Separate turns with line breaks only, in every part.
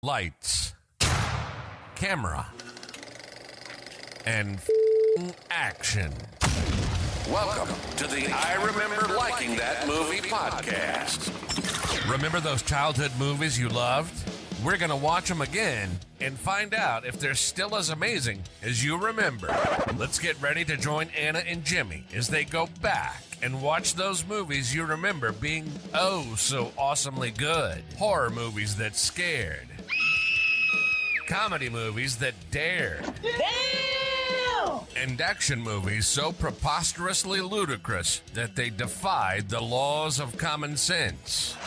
Lights, camera, and action.
Welcome to the I Remember Liking That Movie podcast.
Remember those childhood movies you loved? We're going to watch them again and find out if they're still as amazing as you remember. Let's get ready to join Anna and Jimmy as they go back and watch those movies you remember being oh so awesomely good. Horror movies that scared. Comedy movies that dared.
Damn!
And action movies so preposterously ludicrous that they defied the laws of common sense.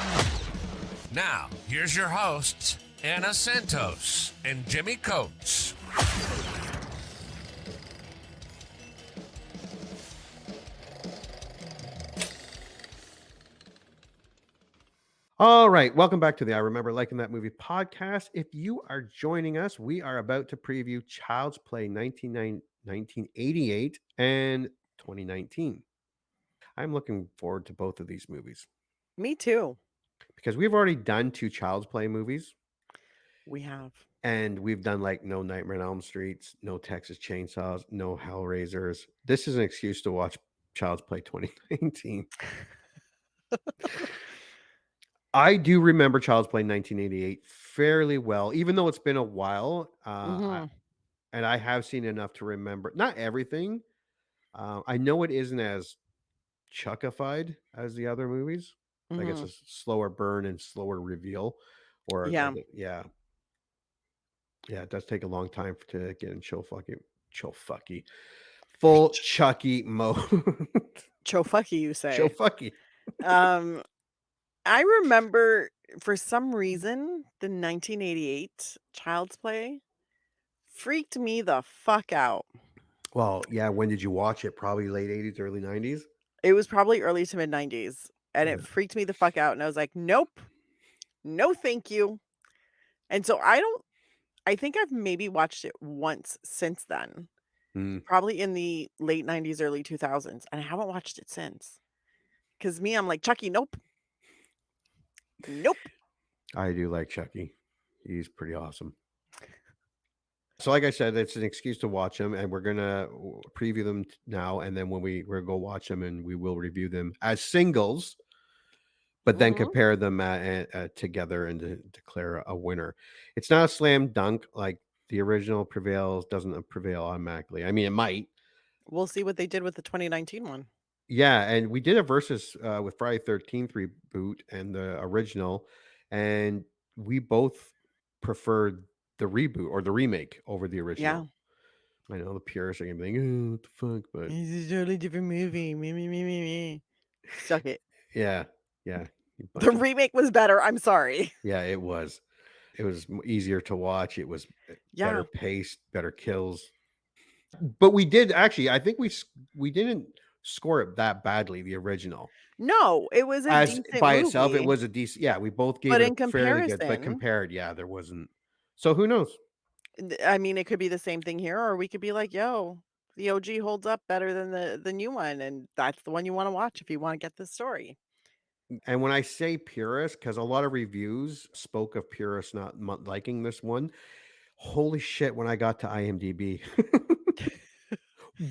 Now, here's your hosts, Anna Santos and Jimmy Coates.
All right, welcome back to the I Remember Liking That Movie podcast. If you are joining us, we are about to preview Child's Play 1988 and 2019. I'm looking forward to both of these movies
Me too.
because we've already done two Child's Play movies,
We have.
and we've done like no Nightmare on Elm Streets, no Texas Chainsaws, no Hellraisers. This is an excuse to watch Child's Play 2019. I do remember Child's Play 1988 fairly well, even though it's been a while. And I have seen enough to remember not everything. I know it isn't as chuckified as the other movies. Like it's a slower burn and slower reveal. Or
Yeah.
yeah, it does take a long time to get in full Chucky mode.
Chofucky, you say.
Chofucky.
I remember for some reason the 1988 Child's Play freaked me the fuck out.
Well, yeah. When did you watch it? Probably late 80s, early 90s.
It was probably early to mid 90s, and it freaked me the fuck out. And I was like, nope, no, thank you. And so I think I've maybe watched it once since then, probably in the late 90s, early 2000s, and I haven't watched it since. Because I'm like, Chucky, nope. Nope.
I do like Chucky. He's pretty awesome. So like I said, it's an excuse to watch them, and we're going to preview them now, and then when we're going to go watch them, and we will review them as singles, but then compare them together and declare a winner. It's not a slam dunk like the original doesn't prevail automatically. I mean, it might.
We'll see what they did with the 2019 one.
Yeah, and we did a versus with Friday 13th reboot and the original, and we both preferred the reboot or the remake over the original. Yeah. I know the purists are gonna be like, oh, what the fuck, but
it's a totally different movie. Me. Suck it.
Yeah.
The remake was better. I'm sorry.
Yeah, it was. It was easier to watch. It was better paced, better kills. But we did actually. I think we didn't score it that badly. The original.
No, it was a decent
by
movie.
itself. It was a decent. Yeah, we both gave it fairly good. But compared, yeah, there wasn't. So who knows?
I mean, it could be the same thing here, or we could be like, yo, the OG holds up better than the new one, and that's the one you want to watch if you want to get this story.
And when I say purist, because a lot of reviews spoke of purists not liking this one. Holy shit! When I got to IMDb,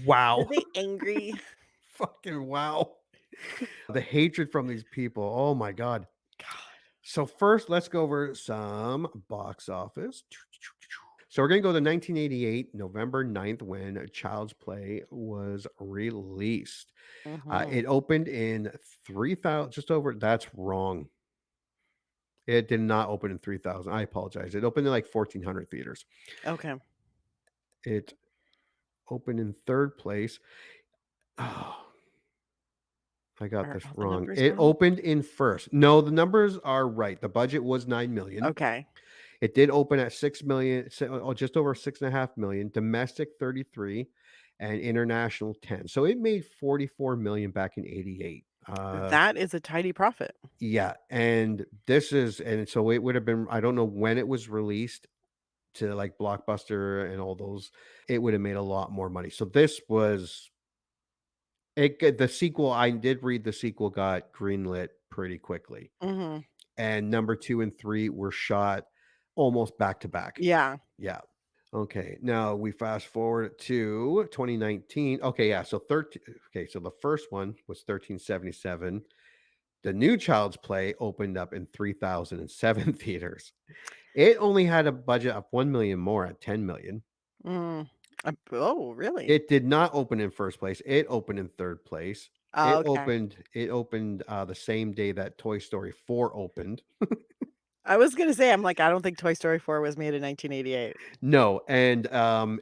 wow,
Are they angry?
Fucking wow! The hatred from these people. Oh my god. So first, let's go over some box office. So we're going to go to 1988, November 9th, when Child's Play was released. It opened in 3,000, just over. That's wrong. It did not open in 3,000. I apologize. It opened in like 1,400 theaters.
Okay.
It opened in third place. Oh, I got this wrong. It opened in first. No, the numbers are right. The budget was $9 million.
Okay.
It did open at $6 million, just over $6.5 million. Domestic 33, and international 10. So it made $44 million back in '88.
That is a tidy profit.
Yeah, and so it would have been. I don't know when it was released to like Blockbuster and all those. It would have made a lot more money. So this was it. The sequel, I did read the sequel got greenlit pretty quickly. And number 2 and 3 were shot almost back to back.
Yeah.
Yeah. Okay. Now we fast forward to 2019. Okay, yeah. So 13. Okay, so the first one was 1377. The new Child's Play opened up in 3007 theaters. It only had a budget of 1 million more at 10 million.
Mm. Oh, really?
It did not open in first place. It opened in third place.
Oh,
It
okay.
opened it opened the same day that Toy Story 4 opened.
I was gonna say, I'm like, I don't think Toy Story 4 was made in 1988.
No, and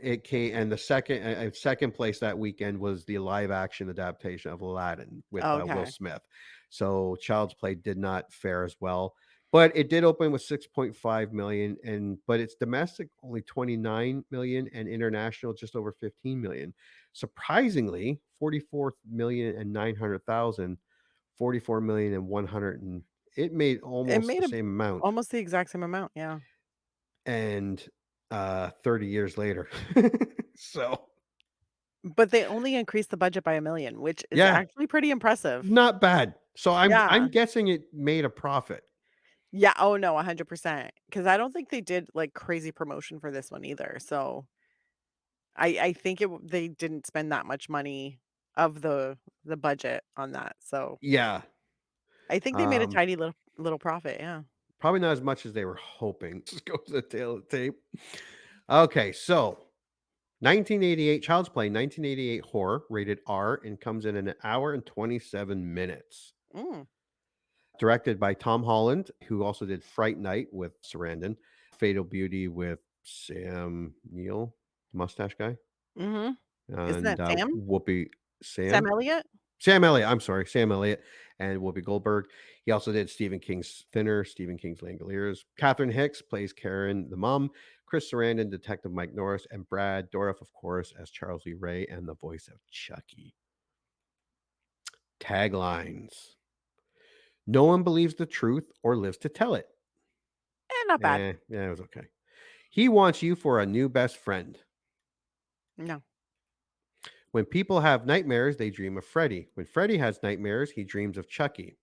it came and the second place that weekend was the live action adaptation of Aladdin with Will
Okay.
Smith. So Child's Play did not fare as well, but it did open with 6.5 million, and but it's domestic only 29 million and international just over 15 million. Surprisingly, 44 million and 900,000, 44 million and 100 and it made
It
almost
made
the
a
same amount.
almost the exact same amount, yeah.
And 30 years later. So,
But they only increased the budget by 1,000,000, which is
yeah,
actually pretty impressive.
not bad. So I'm
Yeah.
guessing it made a profit.
Yeah, oh, no, 100%. Because I don't think they did, like, crazy promotion for this one either, so I think they didn't spend that much money of the budget on that, so
Yeah.
I think they made a
Um,
tiny little profit, yeah.
Probably not as much as they were hoping. Just goes to the tail of the tape. Okay, so 1988 Child's Play, 1988 horror, rated R, and comes in an hour and 27 minutes.
Mm,
Directed by Tom Holland, who also did Fright Night with Sarandon, Fatal Beauty with Sam Neill, mustache guy.
mhm. Isn't
And
that Sam?
Whoopi
Sam
Sam
Elliott?
Sam Elliott, I'm sorry, Sam Elliott and Whoopi Goldberg. He also did Stephen King's Thinner, Stephen King's Langoliers. Catherine Hicks plays Karen, the mom. Chris Sarandon, Detective Mike Norris, and Brad Dourif, of course, as Charles Lee Ray and the voice of Chucky. Taglines: No one believes the truth or lives to tell it.
Not bad.
Yeah, it was okay. He wants you for a new best friend.
No.
When people have nightmares, they dream of Freddy. When Freddy has nightmares, he dreams of Chucky.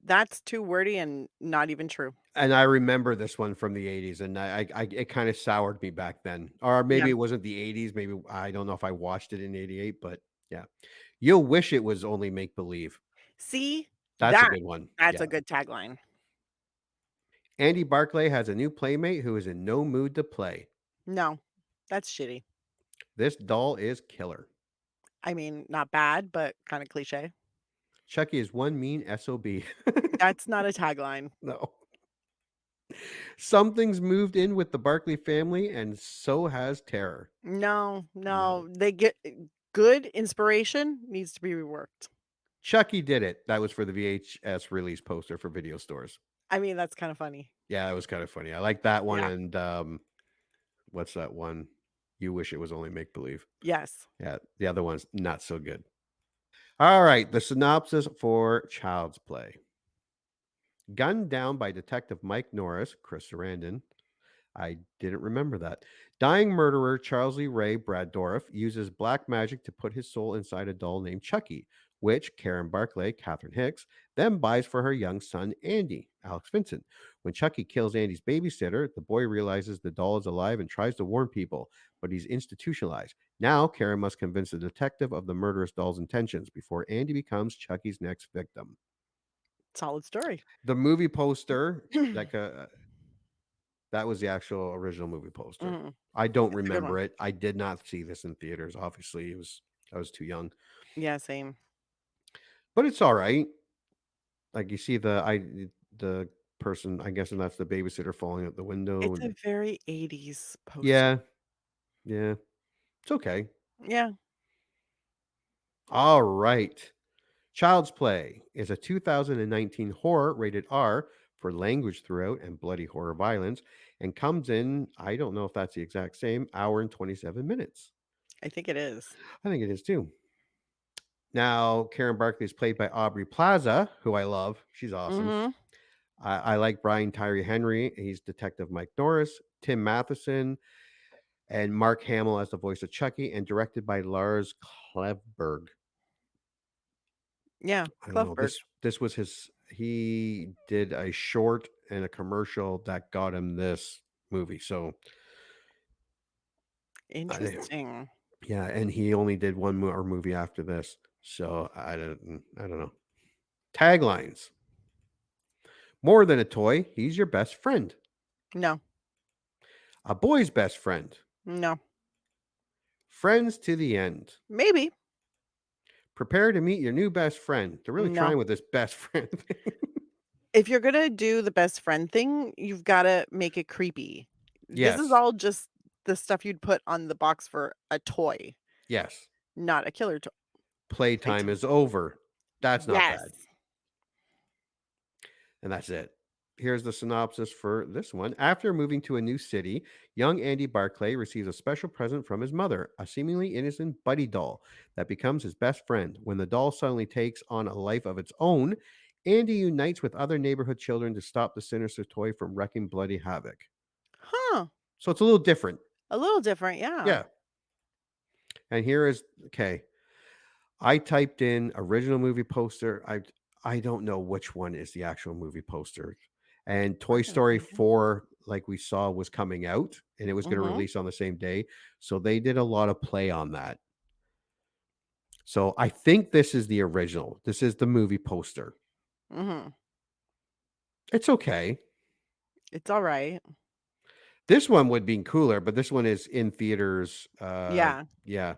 That's too wordy and not even true.
And I remember this one from the '80s, and I it kinda soured me back then. Or maybe
Yeah.
it wasn't the '80s, maybe I don't know if I watched it in '88, but yeah. You'll wish it was only make believe.
See?
That's a
That
good one.
that's
Yeah.
a good tagline.
Andy Barclay has a new playmate who is in no mood to play.
No. That's shitty.
This doll is killer.
I mean, not bad, but kinda cliche.
Chucky is one mean SOB.
That's not a tagline.
No. Something's moved in with the Barkley family, and so has terror.
No,
No.
no, they get good inspiration needs to be reworked.
Chucky did it. That was for the VHS release poster for video stores.
I mean, that's kinda funny.
Yeah, it was kind of funny. I like that one,
Yeah.
and what's that one? You wish it was only make believe.
Yes.
Yeah, the other one's not so good. All right, the synopsis for Child's Play. Gunned down by Detective Mike Norris, Chris Sarandon. I didn't remember that. Dying murderer Charles Lee Ray, Brad Dourif, uses black magic to put his soul inside a doll named Chucky, which Karen Barclay, Catherine Hicks, then buys for her young son, Andy, Alex Vincent. When Chucky kills Andy's babysitter, the boy realizes the doll is alive and tries to warn people, but he's institutionalized. Now, Karen must convince the detective of the murderous doll's intentions before Andy becomes Chucky's next victim.
Solid story.
The movie poster, like that was the actual original movie poster.
Mhm.
I don't
It's a good one.
remember it. I did not see this in theaters. Obviously, I was too young,
Yeah, same.
but it's all right. Like you see the person, I guess, and that's the babysitter falling out the window,
It's a
and
very 80s poster.
yeah, yeah, it's okay.
Yeah.
All right. Child's Play is a 2019 horror rated R for language throughout and bloody horror violence, and comes in, I don't know if that's the exact same, hour and 27 minutes.
I think it is.
I think it is too. Now, Karen Barkley is played by Aubrey Plaza, who I love. She's awesome.
Mhm.
I like Brian Tyree Henry. He's Detective Mike Norris, Tim Matheson, and Mark Hamill as the voice of Chucky, and directed by Lars Klevberg.
Yeah,
I don't know.
Cloveberg.
This was his. He did a short and a commercial that got him this. movie. So, I,
Interesting.
yeah, and he only did one more movie after this. So I don't know. Taglines: More than a toy, he's your best friend.
No,
A boy's best friend.
no,
Friends to the end.
maybe.
Prepare to meet your new best friend. They're really
No.
trying with this best friend thing.
If you're gonna do the best friend thing, you've gotta make it creepy. This is
Yes.
all just the stuff you'd put on the box for a toy,
Yes.
not a killer toy.
Playtime is over. That's not
Yes.
bad. And that's it. Here's the synopsis for this one. After moving to a new city, young Andy Barclay receives a special present from his mother, a seemingly innocent buddy doll that becomes his best friend. When the doll suddenly takes on a life of its own, Andy unites with other neighborhood children to stop the sinister toy from wreaking bloody havoc.
Huh.
So it's a little different.
A little different, yeah.
Yeah. And here is okay. I typed in original movie poster. I don't know which one is the actual movie poster. And
We're
Toy
gonna
Story
find out.
4, like we saw, was coming out and it was going to
Mhm,
release on the same day. So they did a lot of play on that. So I think this is the original. This is the movie poster.
mhm.
It's okay.
It's alright.
This one would be cooler, but this one is in theaters.
Yeah,
Yeah.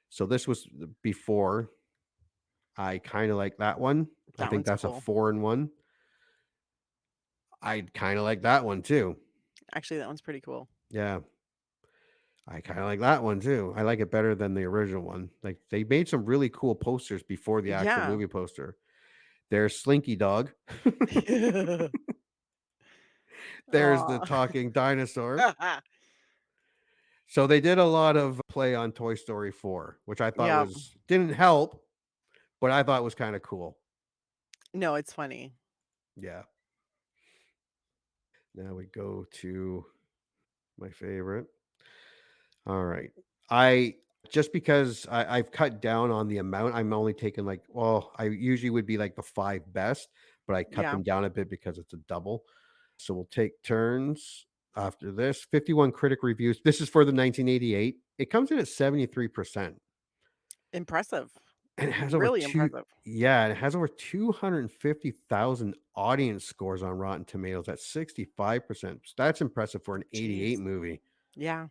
So this was before. I kind of like that one. I
that
think
one's
that's a
cool.
4-in-1. I kind of like that one too.
Actually, that one's pretty cool.
Yeah. I kind of like that one too. I like it better than the original one. Like they made some really cool posters before the actual
Yeah.
movie poster. There's Slinky Dog. There's the
Aw.
talking dinosaur. So they did a lot of play on Toy Story 4, which I thought
Yep.
was didn't help, but I thought was kind of cool.
No, it's funny.
Yeah. Now we go to my favorite. All right. I just because I've cut down on the amount, I'm only taking like, well, I usually would be like the 5 best, but I cut
Yeah.
them down a bit because it's a double. So we'll take turns after this. 51 critic reviews. This is for the 1988. It comes in at 73%.
Impressive.
And it has over
Really
two,
impressive.
yeah, it has over 250,000 audience scores on Rotten Tomatoes. That's 65%. That's impressive for an 88
Jeez.
movie.
Yeah.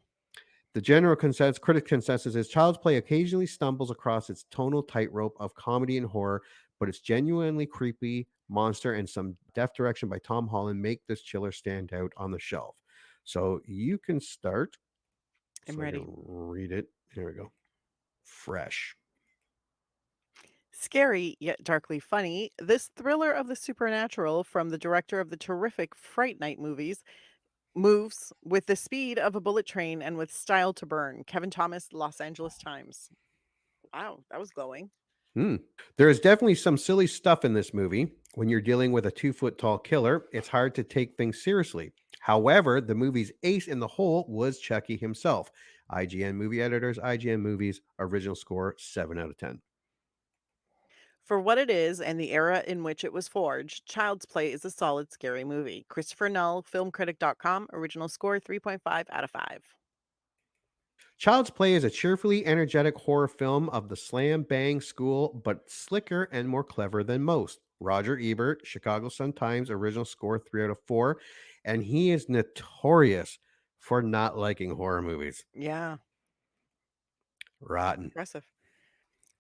The general consensus, critic consensus is Child's Play occasionally stumbles across its tonal tightrope of comedy and horror, but its genuinely creepy monster and some deft direction by Tom Holland make this chiller stand out on the shelf. So you can start.
I'm
So I can
ready.
read it. Here we go. Fresh.
Scary yet darkly funny, this thriller of the supernatural from the director of the terrific Fright Night movies moves with the speed of a bullet train and with style to burn. Kevin Thomas, Los Angeles Times. Wow, that was glowing.
Hmm. There is definitely some silly stuff in this movie. When you're dealing with a 2 foot tall killer, it's hard to take things seriously. However, the movie's ace in the hole was Chucky himself. IGN Movie Editors, IGN Movies, original score 7 out of 10.
For what it is and the era in which it was forged, Child's Play is a solid scary movie. Christopher Null, filmcritic.com, original score 3.5 out of 5.
Child's Play is a cheerfully energetic horror film of the slam bang school, but slicker and more clever than most. Roger Ebert, Chicago Sun-Times, original score 3 out of 4. And he is notorious for not liking horror movies.
Yeah,
Rotten.
impressive.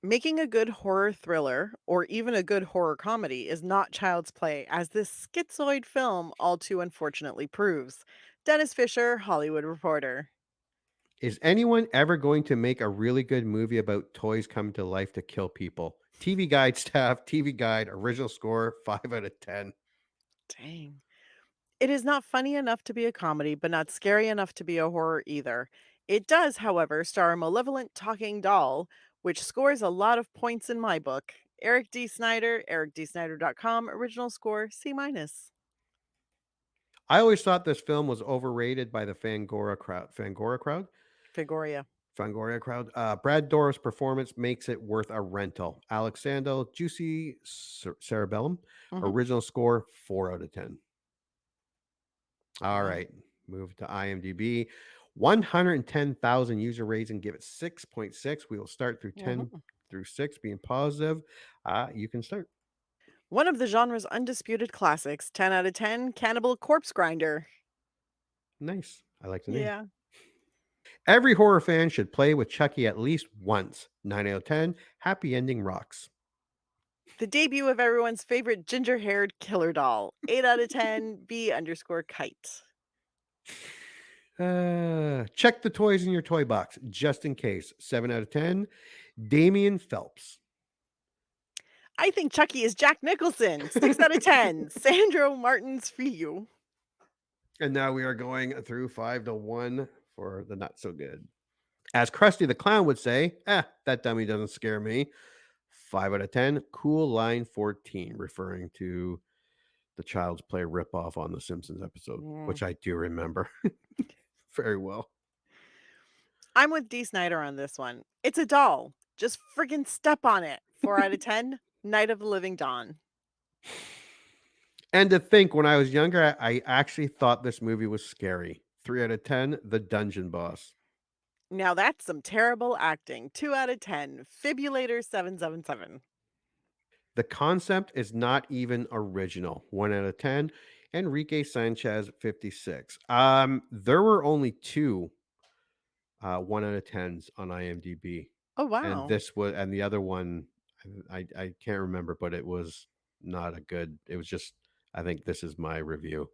Making a good horror thriller or even a good horror comedy is not Child's Play, as this schizoid film all too unfortunately proves. Dennis Fisher, Hollywood Reporter.
Is anyone ever going to make a really good movie about toys coming to life to kill people? TV Guide staff, TV Guide, original score 5 out of 10.
Dang. It is not funny enough to be a comedy, but not scary enough to be a horror either. It does, however, star a malevolent talking doll, which scores a lot of points in my book. Eric D. Snyder, ericdsnyder.com, original score C minus.
I always thought this film was overrated by the Fangora crowd. Fangora crowd?
Figoria.
Fangoria crowd. Brad Dourif's performance makes it worth a rental. Alex Sandel, Juicy Cerebellum,
Hmm.
original score 4 out of 10. All
Wow.
right. Move to IMDb. 110,000 user rating. Give it 6.6. We will start through 10
Mhm.
through 6 being positive. You can start.
One of the genre's undisputed classics, 10 out of 10, Cannibal Corpse Grinder.
Nice. I like the name.
Yeah.
Every horror fan should play with Chucky at least once. 9 out of 10. Happy ending rocks.
The debut of everyone's favorite ginger-haired killer doll, 8 out of 10, B_kite.
Check the toys in your toy box just in case. 7 out of 10. Damian Phelps.
I think Chucky is Jack Nicholson, 6 out of 10, Sandro Martin's Fiu.
And now we are going through 5 to 1 for the not so good. As Krusty the Clown would say, that dummy doesn't scare me. 5 out of 10. Cool Line 14, referring to the Child's Play ripoff on the Simpsons episode, which I do remember very well.
I'm with Dee Snider on this one. It's a doll. Just friggin' step on it. 4 out of 10, Night of the Living Dawn.
And to think, when I was younger, I actually thought this movie was scary. 3 out of 10, The Dungeon Boss.
Now that's some terrible acting. 2 out of 10, Fibulator 777.
The concept is not even original. 1 out of 10. Enrique Sanchez, 56. There were only 2 1 out of 10s on IMDb.
Oh,
And
wow.
this was, and the other one, I can't remember, but it was not a good, it was just, I think this is my review,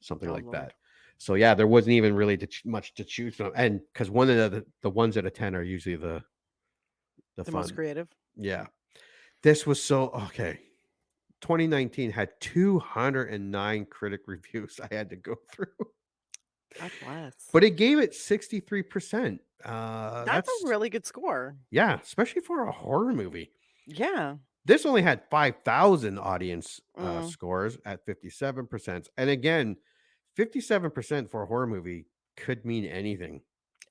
something
Oh,
like
Lord.
that. So yeah, there wasn't even really much to choose from. And because one of the ones out of 10 are usually the
The
fun.
most creative.
Yeah. This was so, okay. 2019 had 209 critic reviews I had to go through.
God bless.
But it gave it 63%.
That's a really good score.
Yeah, especially for a horror movie.
Yeah.
This only had 5,000 audience
Mm.
scores at 57%. And again, 57% for a horror movie could mean anything.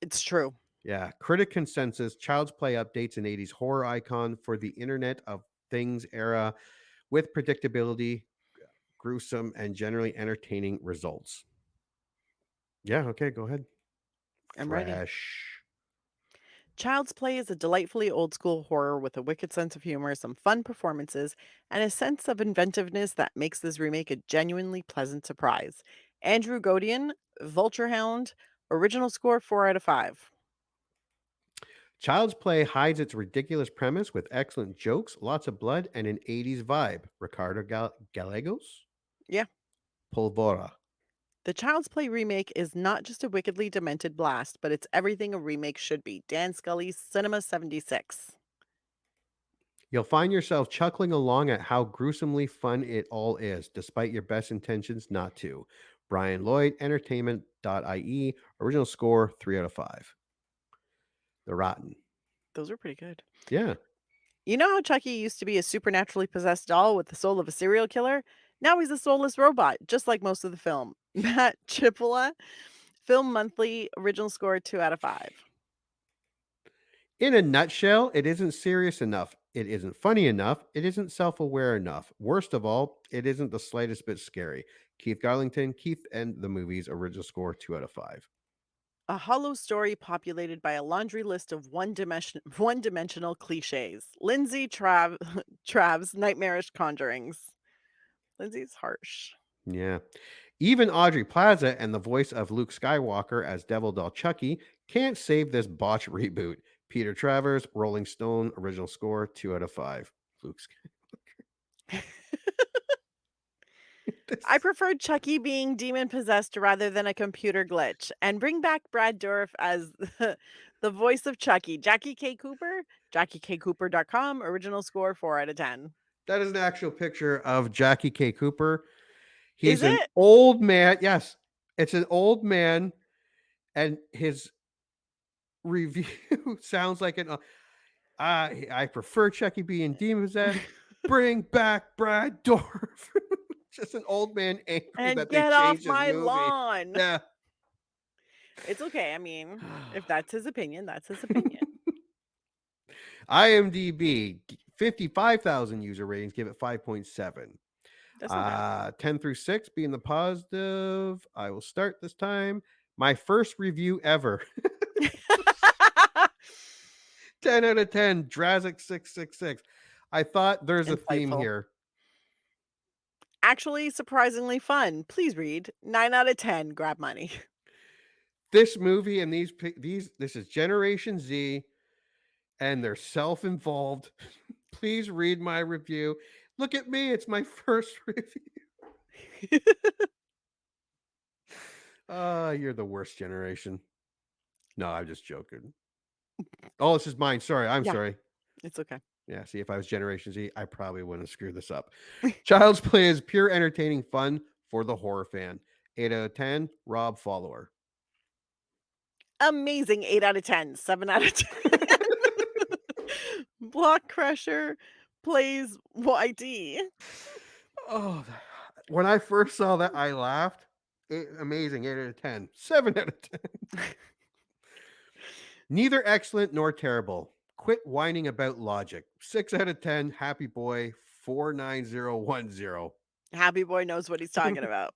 It's true.
Yeah. Critic consensus, Child's Play updates an 80s horror icon for the Internet of Things era with predictability, gruesome, and generally entertaining results. Yeah, okay, go ahead.
I'm ready.
Fresh.
Child's Play is a delightfully old school horror with a wicked sense of humor, some fun performances, and a sense of inventiveness that makes this remake a genuinely pleasant surprise. Andrew Godian, Vulture Hound, original score 4 out of 5.
Child's Play hides its ridiculous premise with excellent jokes, lots of blood, and an 80s vibe. Ricardo Gallegos?
Yeah.
Pulvora.
The Child's Play remake is not just a wickedly demented blast, but it's everything a remake should be. Dan Scully's Cinema 76.
You'll find yourself chuckling along at how gruesomely fun it all is, despite your best intentions not to. Brian Lloyd, entertainment.ie, original score 3 out of 5. The Rotten.
Those are pretty good.
Yeah.
You know how Chucky used to be a supernaturally possessed doll with the soul of a serial killer? Now he's a soulless robot, just like most of the film. Matt Chippola, Film Monthly, original score 2 out of 5.
In a nutshell, it isn't serious enough. It isn't funny enough. It isn't self aware enough. Worst of all, it isn't the slightest bit scary. Keith Garlington, Keith and the Movies, original score 2 out of 5.
A hollow story populated by a laundry list of one-dimensional cliches. Lindsay Trav's nightmarish conjurings. Lindsay's harsh.
Yeah. Even Audrey Plaza and the voice of Luke Skywalker as Devil Doll Chucky can't save this botch reboot. Peter Travers, Rolling Stone, original score 2 out of 5. Luke Skywalker.
I preferred Chucky being demon possessed rather than a computer glitch. And bring back Brad Dourif as the voice of Chucky. Jackie K. Cooper, JackieKCooper.com, original score 4 out of 10.
That is an actual picture of Jackie K. Cooper.
Is
He's an
it?
old man. Yes, it's an old man, and his review sounds like an. I prefer Chucky being demon possessed. Bring back Brad Dorff. Just an old man angry
And
that they
get off
changed his
my
movie.
lawn.
Yeah.
It's okay. I mean, if that's his opinion, that's his opinion.
IMDb 55,000 user ratings. Give it 5.7.
That's not bad.
10 through 6 being the positive. I will start this time. My first review ever. 10 out of 10. Drazik 666. I thought there's a theme
Insightful.
here.
Actually, surprisingly fun. Please read. 9 out of 10. Grab money.
This movie and this is Generation Z, and they're self-involved. Please read my review. Look at me. It's my first review. You're the worst generation. No, I'm just joking. Oh, this is mine. Sorry. I'm
Yeah.
sorry.
It's okay.
Yeah, see, if I was Generation Z, I probably wouldn't have screwed this up. Child's Play is pure entertaining fun for the horror fan. 8 out of 10, Rob follower.
Amazing. 8 out of 10. 7 out of 10. Block Crusher plays YD.
Oh, when I first saw that, I laughed. Amazing. 8 out of 10. 7 out of 10. Neither excellent nor terrible. Quit whining about logic. 6 out of 10. Happy Boy 49010.
Happy Boy knows what he's talking about.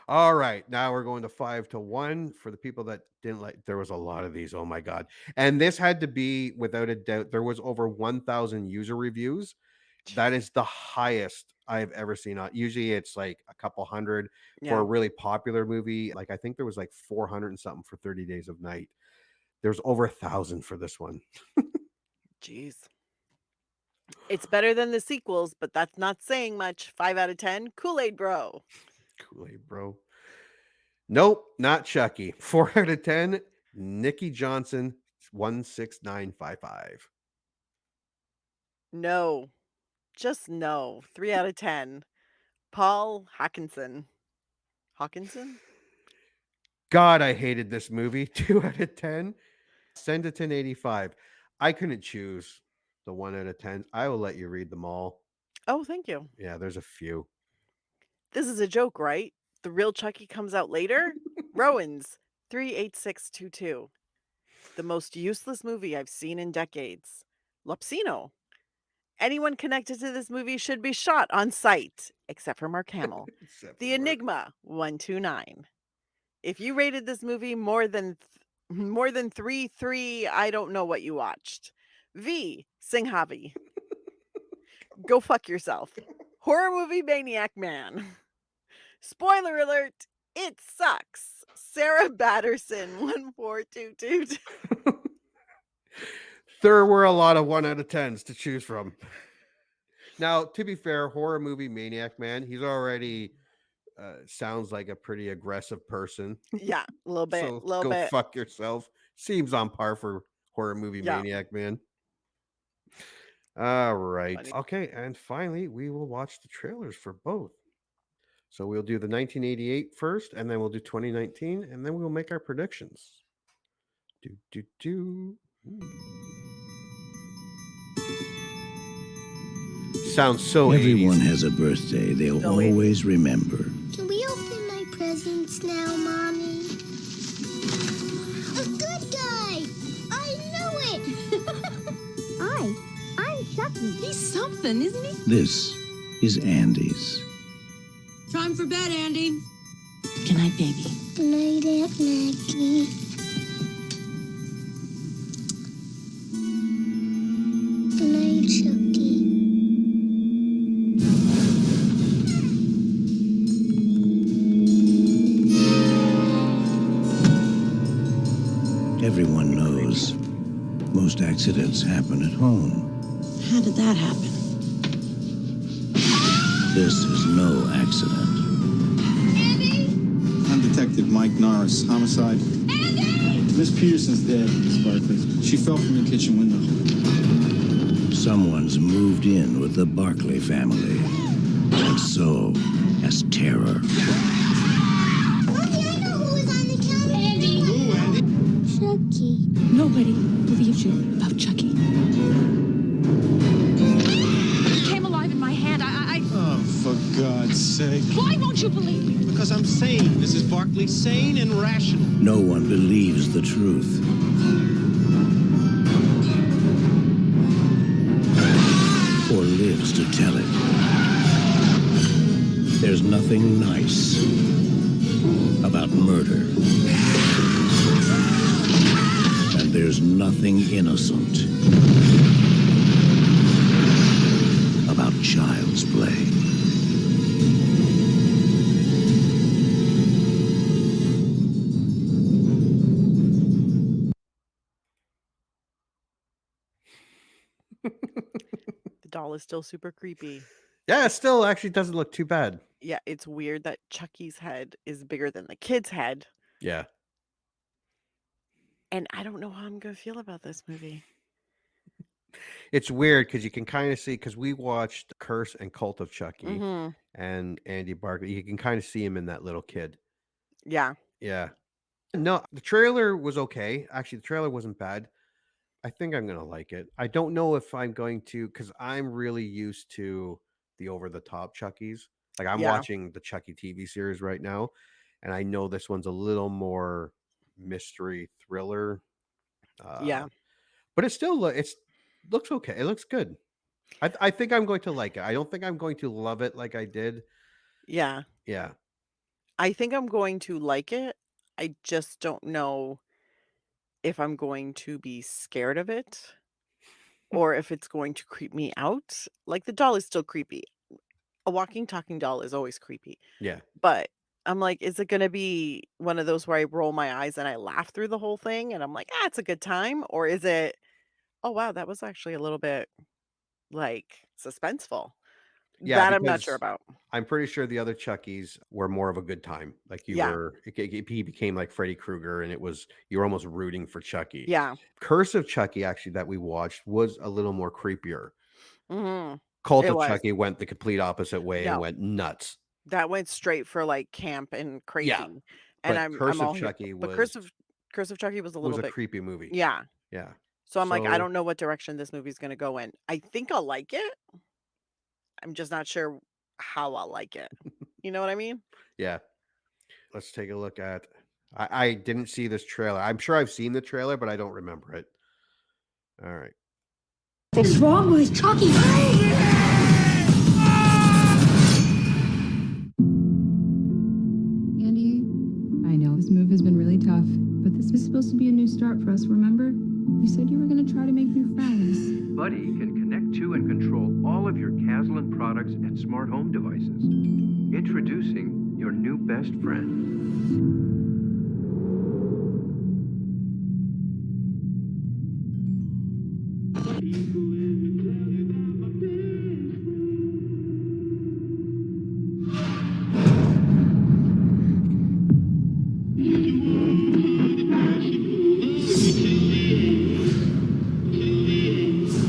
All right, now we're going to 5 to 1 for the people that didn't like. There was a lot of these. Oh my god! And this had to be, without a doubt, there was over 1,000 user reviews. That is the highest I've ever seen. Usually, it's like a couple hundred for a really popular movie. Like I think there was like 400 and something for 30 Days of Night. There's over 1,000 for this one.
Jeez. It's better than the sequels, but that's not saying much. 5 out of 10. Kool-Aid Bro.
Kool-Aid Bro. Nope, not Chucky. 4 out of 10. Nikki Johnson 16955.
No. Just no. 3 out of 10. Paul Hawkinson. Hawkinson?
God, I hated this movie. 2 out of 10. Send it to 85. I couldn't choose the 1 out of 10. I will let you read them all.
Oh, thank you.
Yeah, there's a few.
This is a joke, right? The real Chucky comes out later? Rowan's 38622. The most useless movie I've seen in decades. Lupsino. Anyone connected to this movie should be shot on sight, except for Mark Hamill. The Enigma 129. If you rated this movie more than 3, I don't know what you watched. V. Singhavi. Go fuck yourself. Horror movie Maniac Man. Spoiler alert, it sucks. Sarah Batterson 1422.
There were a lot of 1 out of 10s to choose from. Now, to be fair, horror movie Maniac Man, he's already sounds like a pretty aggressive person.
Yeah, a little bit.
So
little
go
bit.
fuck yourself. Seems on par for horror movie Maniac Man. All right.
Funny.
Okay, and finally, we will watch the trailers for both. So we'll do the 1988 first, and then we'll do 2019, and then we'll make our predictions. Sounds so
Everyone
80s.
has a birthday they'll
So 80s.
always remember.
Can we open my presents now, Mommy? A good guy! I knew it! I'm Chucky.
He's something, isn't he?
This is Andy's.
Time for bed, Andy. Good night, baby.
Good night, Aunt Maggie. Good night, Chucky.
Everyone knows most accidents happen at home.
How did that happen?
This is no accident.
I'm Detective Mike Norris. Homicide. Miss Peterson's dead, Miss Barkley. She fell from the kitchen window.
Someone's moved in with the Barkley family, and so has terror.
Mommy, I know who was on the counter. Andy.
Who, Andy?
Chucky.
Nobody believes you about Chucky. He came alive in my hand.
Oh, for God's sake.
Why won't you believe me?
Because I'm sane, Mrs. Barkley. Sane and rational.
No one believes the truth. Or lives to tell it. there's nothing nice about murder. And there's nothing innocent about child's play.
The doll is still super creepy.
Yeah, it still actually doesn't look too bad.
Yeah, it's weird that Chucky's head is bigger than the kid's head.
Yeah.
And I don't know how I'm going to feel about this movie.
It's weird because you can kind of see, because we watched Curse and Cult of Chucky
Mm-hmm.
and Andy Barkley. You can kind of see him in that little kid.
Yeah.
Yeah. No, the trailer was okay. Actually, the trailer wasn't bad. I think I'm going to like it. I don't know if I'm going to, because I'm really used to the over the top Chuckies. Like I'm
Yeah.
watching the Chucky TV series right now, and I know this one's a little more mystery thriller.
Yeah.
But it still looks okay. It looks good. I think I'm going to like it. I don't think I'm going to love it like I did.
Yeah.
Yeah.
I think I'm going to like it. I just don't know if I'm going to be scared of it or if it's going to creep me out. Like the doll is still creepy. A walking, talking doll is always creepy.
Yeah.
But I'm like, is it going to be one of those where I roll my eyes and I laugh through the whole thing and I'm like, it's a good time? Or is it, oh, wow, that was actually a little bit like suspenseful?
Yeah,
That I'm not sure
because
about.
I'm pretty sure the other Chuckies were more of a good time. Like
Yeah.
he became like Freddy Krueger, and you were almost rooting for Chucky.
Yeah.
Curse of Chucky, actually, that we watched was a little more creepier.
Mm-hmm.
Cult
It
of
was.
Chucky went the complete opposite way and
No,
went nuts.
that went straight for like camp and
Yeah,
crazy. And
but
I'm
Curse of
all here.
Chucky
But Curse of Chucky was a
was
little
a
bit,
creepy movie.
yeah.
Yeah.
So I'm like, I
So
don't know what direction this movie's gonna go in. I think I'll like it. I'm just not sure how I'll like it. You know what I mean?
yeah. Let's take a look at. I didn't see this trailer. I'm sure I've seen the trailer, but I don't remember it. All right.
What's wrong with Chucky?
Andy, I know this move has been really tough, but this is supposed to be a new start for us, remember? You said you were going to try to make new friends.
Buddy can connect to and control all of your Caslin products and smart home devices. Introducing your new best friend.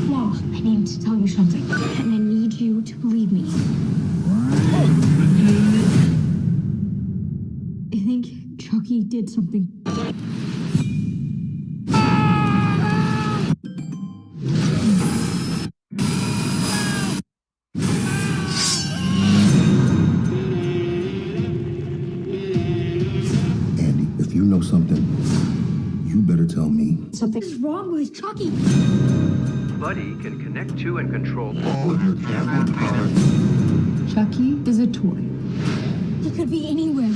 Mom, I need to tell you something, and I need you to believe me. I think Chucky did something.
Andy, if you know something, you better tell me.
Something's wrong with Chucky.
Buddy can connect to and control
All of your Caslin products.
Chucky is a toy.
He could be anywhere.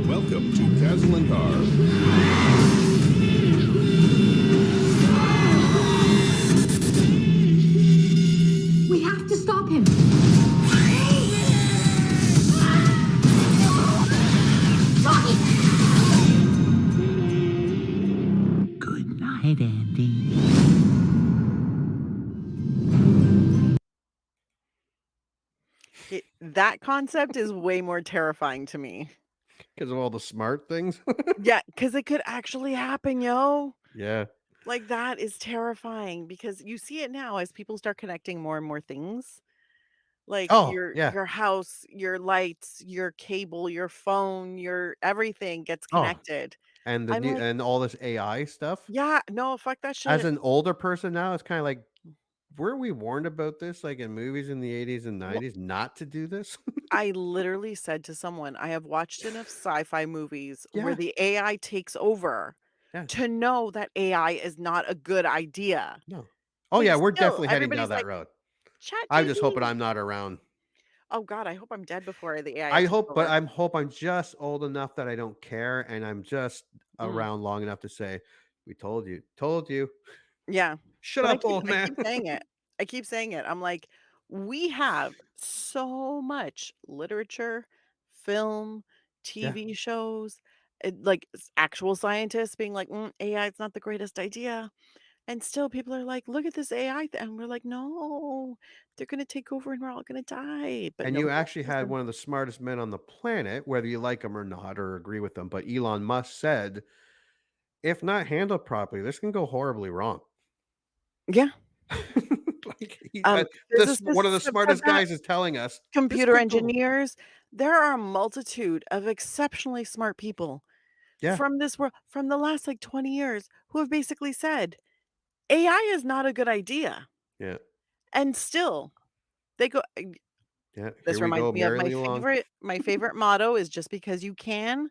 Welcome to Caslin Car.
We have to stop him. Chucky!
Good night, Andy.
That concept is way more terrifying to me.
Because of all the smart things.
Yeah, because it could actually happen, yo.
Yeah.
Like that is terrifying because you see it now as people start connecting more and more things. Like
Oh, yeah.
your house, your lights, your cable, your phone, your everything gets
Oh,
connected.
and the
I'm
new
like,
and all this AI stuff.
yeah, no, fuck that
As
shit.
an older person now, it's kind of like, weren't we warned about this, like in movies in the 80s and
Well,
90s, not to do this?
I literally said to someone, I have watched enough sci-fi movies where
Yeah.
the AI takes over
Yeah.
to know that AI is not a good idea.
No. Oh
But
yeah, we're
still,
definitely heading down
everybody's
that
like,
road.
Chat
I'm just hoping
GPT.
I'm not around.
Oh God, I hope I'm dead before the AI
I
takes
hope, but
over.
I'm just old enough that I don't care, and I'm just
Mm.
around long enough to say, "We told you,
Yeah,
shut
but
up, old
I
man."
keep saying it. I keep saying it. I'm like, we have so much literature, film,
Yeah,
TV shows, like actual scientists being like, AI is not the greatest idea. And still people are like, look at this AI. And we're like, no, they're going to take over and we're all going to die. But
and
nobody
you
wants
actually
to
had
listen.
one of the smartest men on the planet, whether you like him or not, or agree with him, but Elon Musk said, "If not handled properly, this can go horribly wrong."
Yeah.
Like, one of the
Physicists have said
smartest
that.
guys is telling us, "This
Computer
could go."
engineers. There are a multitude of exceptionally smart people
Yeah,
from this world, from the last like 20 years, who have basically said AI is not a good idea.
yeah,
And still, they go.
yeah, here
This
we
reminds
go
me of
merrily along.
my favorite motto is just because you can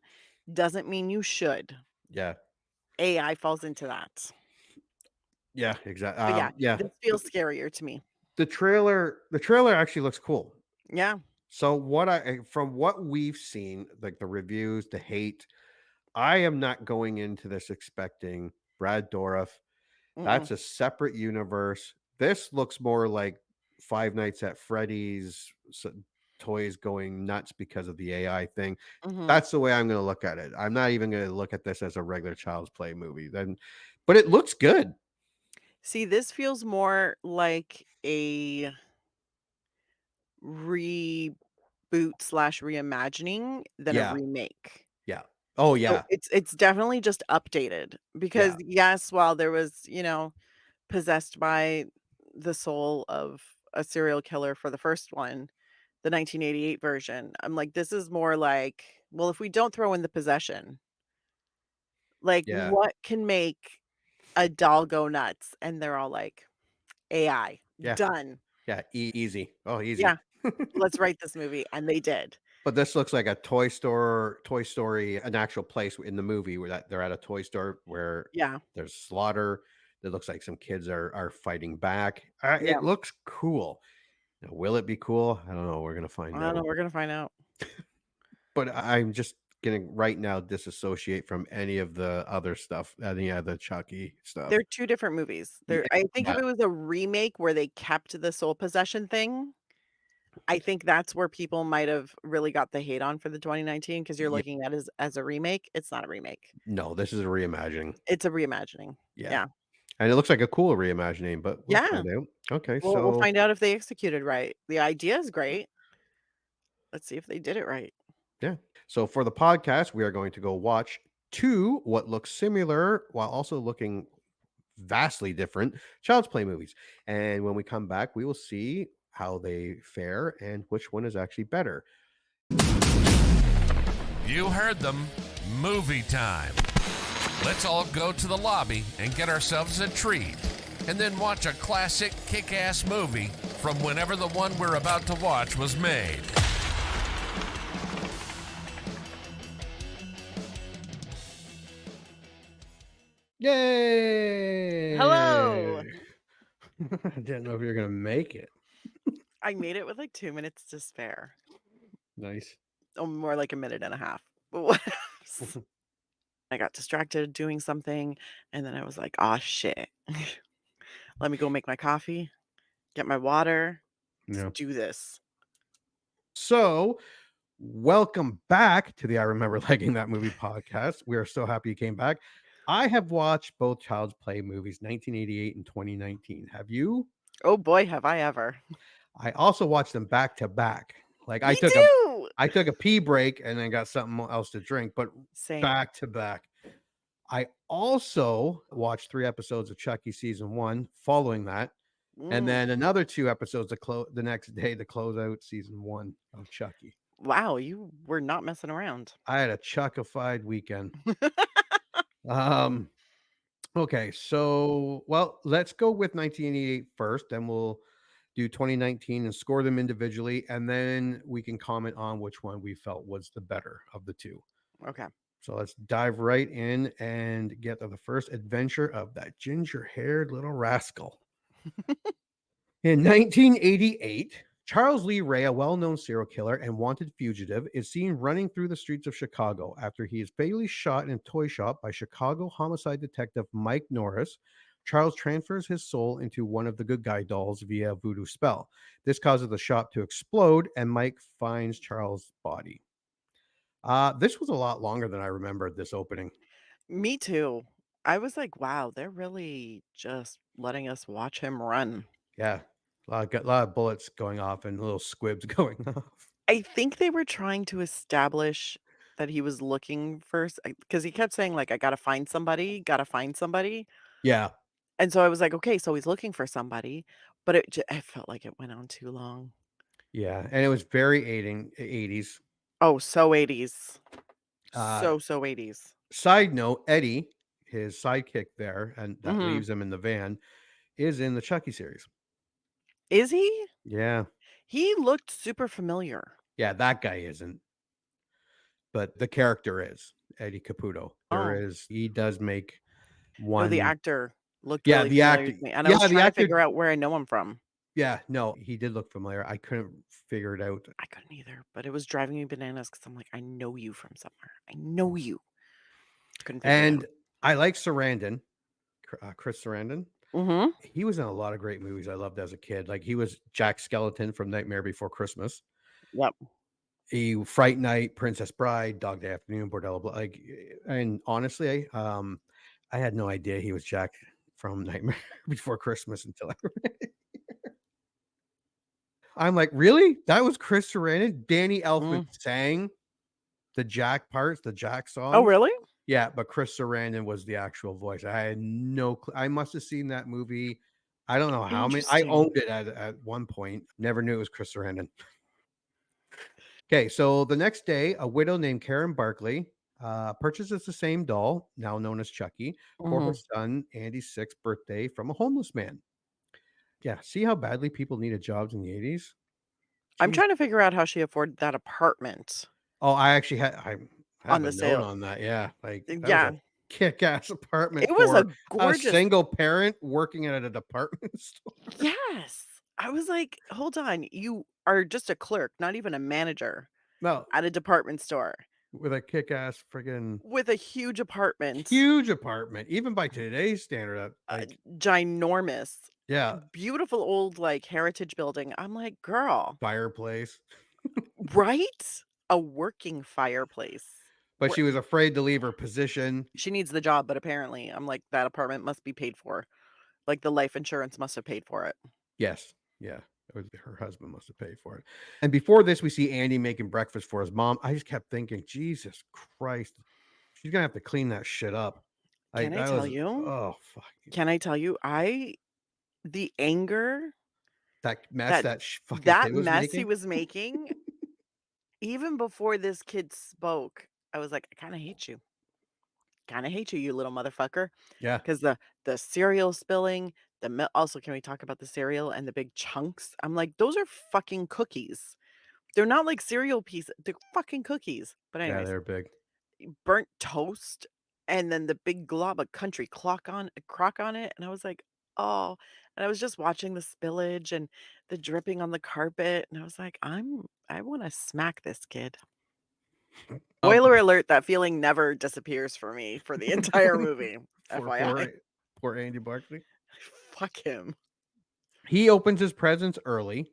doesn't mean you should.
Yeah,
AI falls into that.
yeah, exactly.
But yeah,
Yeah,
this feels scarier to me.
the trailer actually looks cool.
Yeah.
So from what we've seen, like the reviews, the hate, I am not going into this expecting Brad Dourif.
Mm-mm.
That's a separate universe. This looks more like Five Nights at Freddy's toys going nuts because of the AI thing.
Mhm.
That's the way I'm going to look at it. I'm not even going to look at this as a regular Child's Play movie. Then, but it looks good.
See, this feels more like a reboot slash reimagining than a
Yeah,
remake.
yeah. Oh
So
yeah,
it's definitely just updated because
yeah,
yes, while there was, possessed by the soul of a serial killer for the first one, the 1988 version, I'm like, this is more like, well, if we don't throw in the possession, like
yeah,
what can make a doll go nuts? And they're all like, AI,
yeah,
done.
yeah. Easy. Oh, easy.
Yeah, let's write this movie. And they did.
But this looks like a Toy Story, an actual place in the movie where they're at a toy store where
Yeah.
there's slaughter. It looks like some kids are fighting back. It
Yeah.
looks cool. Now, will it be cool? I don't know. We're gonna
I
find
don't know.
out.
We're gonna find out.
But I'm just gonna right now disassociate from any of the other stuff, any of the Chucky stuff.
They're 2 different movies.
Yeah,
I think if
yeah,
it was a remake where they kept the soul possession thing, I think that's where people might have really got the hate on for the 2019 because 'cause you're
yeah.
looking at it as a remake. It's not a remake.
No, this is a reimagining.
It's a reimagining.
Yeah,
Yeah.
and it looks like a cool reimagining, but we'll
Yeah.
find out. Okay,
We'll
so
find out if they executed right. The idea is great. Let's see if they did it right.
yeah. So for the podcast, we are going to go watch two what looks similar while also looking vastly different Child's Play movies. And when we come back, we will see how they fare and which one is actually better.
You heard them. Movie time. Let's all go to the lobby and get ourselves a treat, and then watch a classic kick-ass movie from whenever the one we're about to watch was made.
Yay!
Hello.
I didn't know if you were going to make it.
I made it with like 2 minutes to spare.
Nice.
Oh, more like a minute and a half. But what else? I got distracted doing something, and then I was like, "Aw, shit. Let me go make my coffee, get my water. Let's
Yeah.
do this."
So, welcome back to the I Remember Liking That Movie podcast. We are so happy you came back. I have watched both Child's Play movies, 1988 and 2019. Have you?
Oh boy, have I ever.
I also watched them back to back. Like
Me too!
I took a pee break and then got something else to drink, but
Same.
back to back. I also watched 3 episodes of Chucky season 1 following that, and then another 2 episodes the next day to close out season 1 of Chucky.
Wow, you were not messing around.
I had a Chuckified weekend. Um, okay, so well, let's go with 1988 first, then we'll do 2019 and score them individually, and then we can comment on which one we felt was the better of the two.
Okay.
So let's dive right in and get to the first adventure of that ginger-haired little rascal. In 1988, Charles Lee Ray, a well known serial killer and wanted fugitive, is seen running through the streets of Chicago after he is fatally shot in a toy shop by Chicago homicide detective Mike Norris. Charles transfers his soul into one of the good guy dolls via voodoo spell. This causes the shop to explode, and Mike finds Charles' body. This was a lot longer than I remembered this opening.
Me too. I was like, wow, they're really just letting us watch him run.
Yeah. A lot of bullets going off and little squibs going off.
I think they were trying to establish that he was looking for, because he kept saying, like, I gotta find somebody.
Yeah.
And so I was like, okay, so he's looking for somebody, but I felt like it went on too long.
Yeah. And it was very 80s.
Oh, so 80s.
Uh,
So 80s.
Side note, Eddie, his sidekick there, and that
Mhm.
leaves him in the van, is in the Chucky series.
Is he?
Yeah.
He looked super familiar.
Yeah, that guy isn't, but the character is Eddie Caputo.
Oh.
He does make
No, the
one.
actor looked
Yeah,
really
the
familiar
actor.
to me, and I was
Yeah, the
trying to
actor.
figure out where I know him from.
Yeah, no, he did look familiar. I couldn't figure it out.
I couldn't either, but it was driving me bananas because 'cause I'm like, "I know you from somewhere. I know you." Couldn't figure it out.
And I like Sarandon, Chris Sarandon.
Mhm.
He was in a lot of great movies I loved as a kid. Like he was Jack Skellington from Nightmare Before Christmas.
Yep.
Fright Night, Princess Bride, Dog Day Afternoon, Bordello Blood. And honestly, I had no idea he was Jack from Nightmare Before Christmas until I'm like, really? That was Chris Sarandon? Danny Elfman
Mm.
sang the Jack parts, the Jack
Oh,
songs.
really?
Yeah, but Chris Sarandon was the actual voice. I had no clue. I must have seen that movie. I don't know how many. I
Interesting.
owned it at one point. Never knew it was Chris Sarandon. Okay, so the next day, a widow named Karen Barkley purchases the same doll, now known as Chucky, for her
Mhm.
son Andy's 6th birthday from a homeless man. Yeah, see how badly people needed jobs in the 80s?
I'm
Jeez.
trying to figure out how she afforded that apartment
Oh, I
on
have a
the
note
sale.
on that. Yeah, like that was
Yeah.
a kick-ass
It
apartment
was a
for a
gorgeous.
single parent working at a department store
Yes. I was like, "Hold on, you are just a clerk, not even a manager
no,
at a department store
with a kick-ass friggin'
with a huge apartment,
huge apartment, even by today's standard, like
ginormous,
yeah,
beautiful old, like, heritage building." I'm like, "Girl."
fireplace.
Right? A working fireplace.
But
Where
she was afraid to leave her position.
she needs the job, but apparently I'm like, "That apartment must be paid for." Like, the life insurance must have paid for it.
Yes, yeah, it was her husband must have paid for it. And before this, we see Andy making breakfast for his mom. I just kept thinking, Jesus Christ, she's gonna have to clean that shit up.
Can
Like
I
that
tell
was
you?
oh fuck
Can I tell you? The anger
that mess
that
that fucking
that
kid was
mess he
making.
was making, even before this kid spoke, I was like, "I kinda hate you. Kinda hate you, you little motherfucker."
Yeah,
'Cause the cereal spilling, the mil also, can we talk about the cereal and the big chunks? I'm like, "Those are fucking cookies. They're not like cereal pieces, they're fucking cookies." But
yeah,
anyways,
they're big.
burnt toast and then the big glob of country crock on it, and I was like, "Oh," and I was just watching the spillage and the dripping on the carpet, and I was like, I wanna smack this kid."
Um,
Spoiler alert, that feeling never disappears for me for the entire movie,
poor
FYI.
poor poor Andy Barkley.
Fuck him.
He opens his presents early.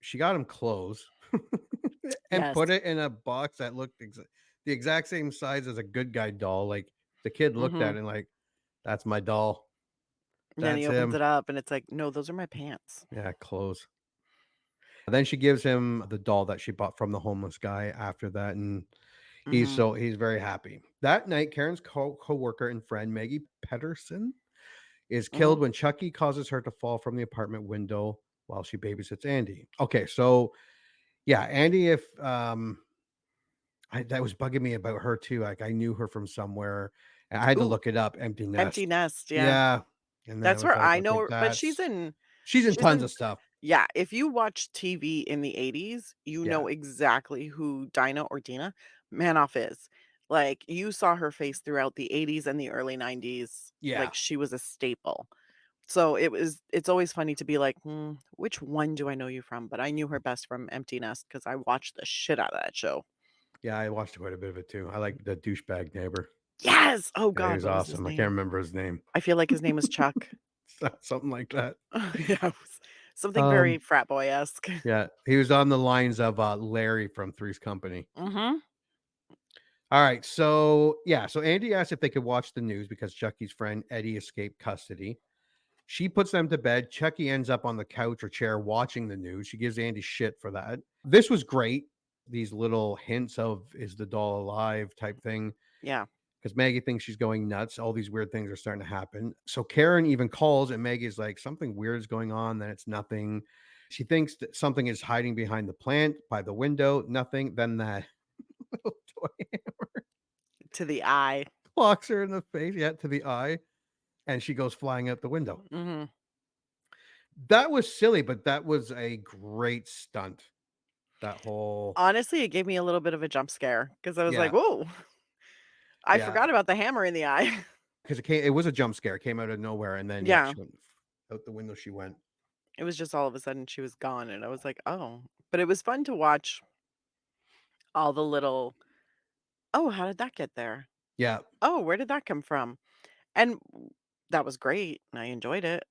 She got him clothes and
Yes.
put it in a box that looked the exact same size as a good guy doll. Like the kid looked at
Mhm.
it and like, that's my doll.
And then
That's
he opens
him.
it up and it's like, "No, those are my pants."
Yeah, clothes. Then she gives him the doll that she bought from the homeless guy after that, and
Mhm.
he's very happy. That night, Karen's co-worker and friend Maggie Pedersen is killed
Mhm.
when Chucky causes her to fall from the apartment window while she babysits Andy. Okay, so yeah, Andy, if that was bugging me about her too. Like I knew her from somewhere, and I had to
Ooh,
look it up. Empty
Empty
Nest.
Nest, yeah.
Yeah, and then I
That's
was
where
like,
I know
okay,
her, but
she's in
she's
tons of
in
stuff.
yeah, if you watch TV in the '80s, you
Yeah,
know exactly who Dinah or Dina Manoff is. Like, you saw her face throughout the '80s and the early '90s,
yeah.
like, she was a staple. So it's always funny to be like, which one do I know you from? But I knew her best from Empty Nest because I watched the shit out of that show.
Yeah, I watched quite a bit of it too. I like the douchebag neighbor.
Yes. Oh
Yeah, he
God,
was
what was his
awesome. I can't
name?
remember his name.
I feel like his name was Chuck.
Something like that.
Yeah, it was something very
Um,
frat boy esque.
yeah, he was on the lines of Larry from Three's Company.
Mm-hmm.
All right, so yeah, so Andy asked if they could watch the news because Chucky's friend Eddie escaped custody. She puts them to bed. Chucky ends up on the couch or chair watching the news. She gives Andy shit for that. This was great. These little hints of is the doll alive type thing.
Yeah.
Because Maggie thinks she's going nuts. All these weird things are starting to happen. So Karen even calls, and Maggie's like, something weird is going on. Then it's nothing. She thinks that something is hiding behind the plant by the window. Nothing. Then that little toy
To the eye.
clocks her in the face, yeah, to the eye, and she goes flying out the window.
Mm-hmm.
That was silly, but that was a great stunt. That whole
Honestly, it gave me a little bit of a jump scare because I was like,
yeah,
whoa, I
yeah,
forgot about the hammer in the eye.
because it was a jump scare. It came out of nowhere, and then yeah,
Yeah.
she went out the window. She went.
It was just all of a sudden she was gone. And I was like, oh. But it was fun to watch all the little, oh, how did that get there?
Yeah,
Oh, where did that come from? And that was great. And I enjoyed it.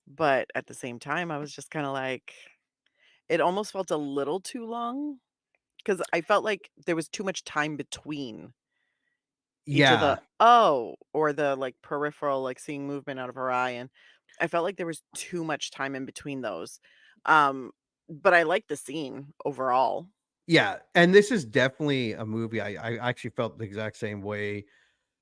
But at the same time, I was just kind of like, it almost felt a little too long because I felt like there was too much time between each of
yeah,
the "oh" or the, like, peripheral, like, seeing movement out of her eye, and I felt like there was too much time in between those. Um, but I liked the scene overall.
yeah. And this is definitely a movie. I actually felt the exact same way.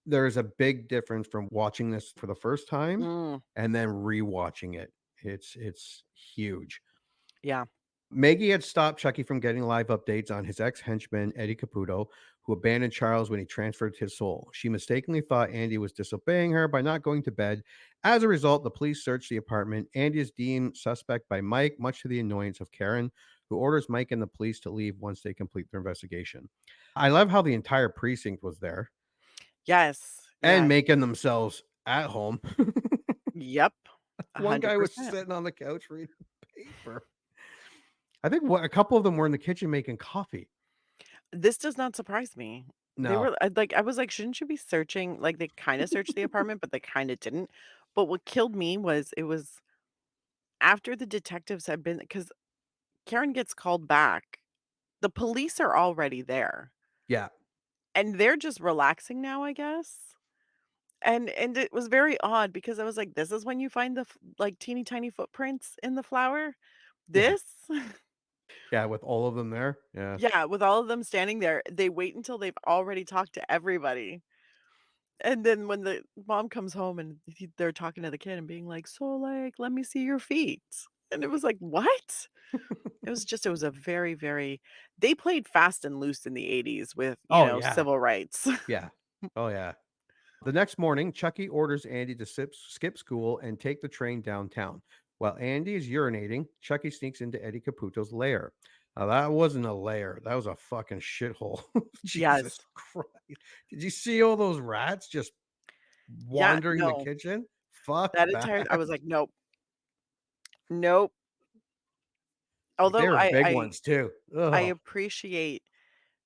There is a big difference from watching this for the first time
Mm,
and then rewatching it. It's huge.
yeah.
Maggie had stopped Chucky from getting live updates on his ex henchman, Eddie Caputo, who abandoned Charles when he transferred his soul. She mistakenly thought Andy was disobeying her by not going to bed. As a result, the police searched the apartment. Andy is deemed suspect by Mike, much to the annoyance of Karen, who orders Mike and the police to leave once they complete their investigation. I love how the entire precinct was there
Yes.
and
Yeah.
making themselves at home.
Yep.
One guy was
100%.
sitting on the couch reading paper. I think a couple of them were in the kitchen making coffee.
This does not surprise me. They
No.
were I was like, "Shouldn't you be searching?" Like, they kinda searched the apartment, but they kinda didn't. But what killed me was it was after the detectives had been because Karen gets called back, the police are already there.
Yeah.
And they're just relaxing now, I guess. And it was very odd because I was like, "This is when you find the like, teeny tiny footprints in the flower?
Yeah.
This?"
Yeah, with all of them there. Yeah.
Yeah, with all of them standing there, they wait until they've already talked to everybody. And then when the mom comes home and they're talking to the kid and being like, "So, like, let me see your feet." And it was like, "What?" It was a very, very they played fast and loose in the '80s with,
Oh, yeah.
civil rights.
Yeah. Oh, yeah. The next morning, Chucky orders Andy to skip school and take the train downtown. While Andy is urinating, Chucky sneaks into Eddie Caputo's lair. Now, that wasn't a lair. That was a fucking shithole. Jesus
Yes.
Christ. Did you see all those rats just
Yeah,
wandering the
no.
kitchen? Fuck
That
that.
entire I was like, "Nope, nope."
Like, they
Although
were
I
big
I
ones too.
I
Ugh.
appreciate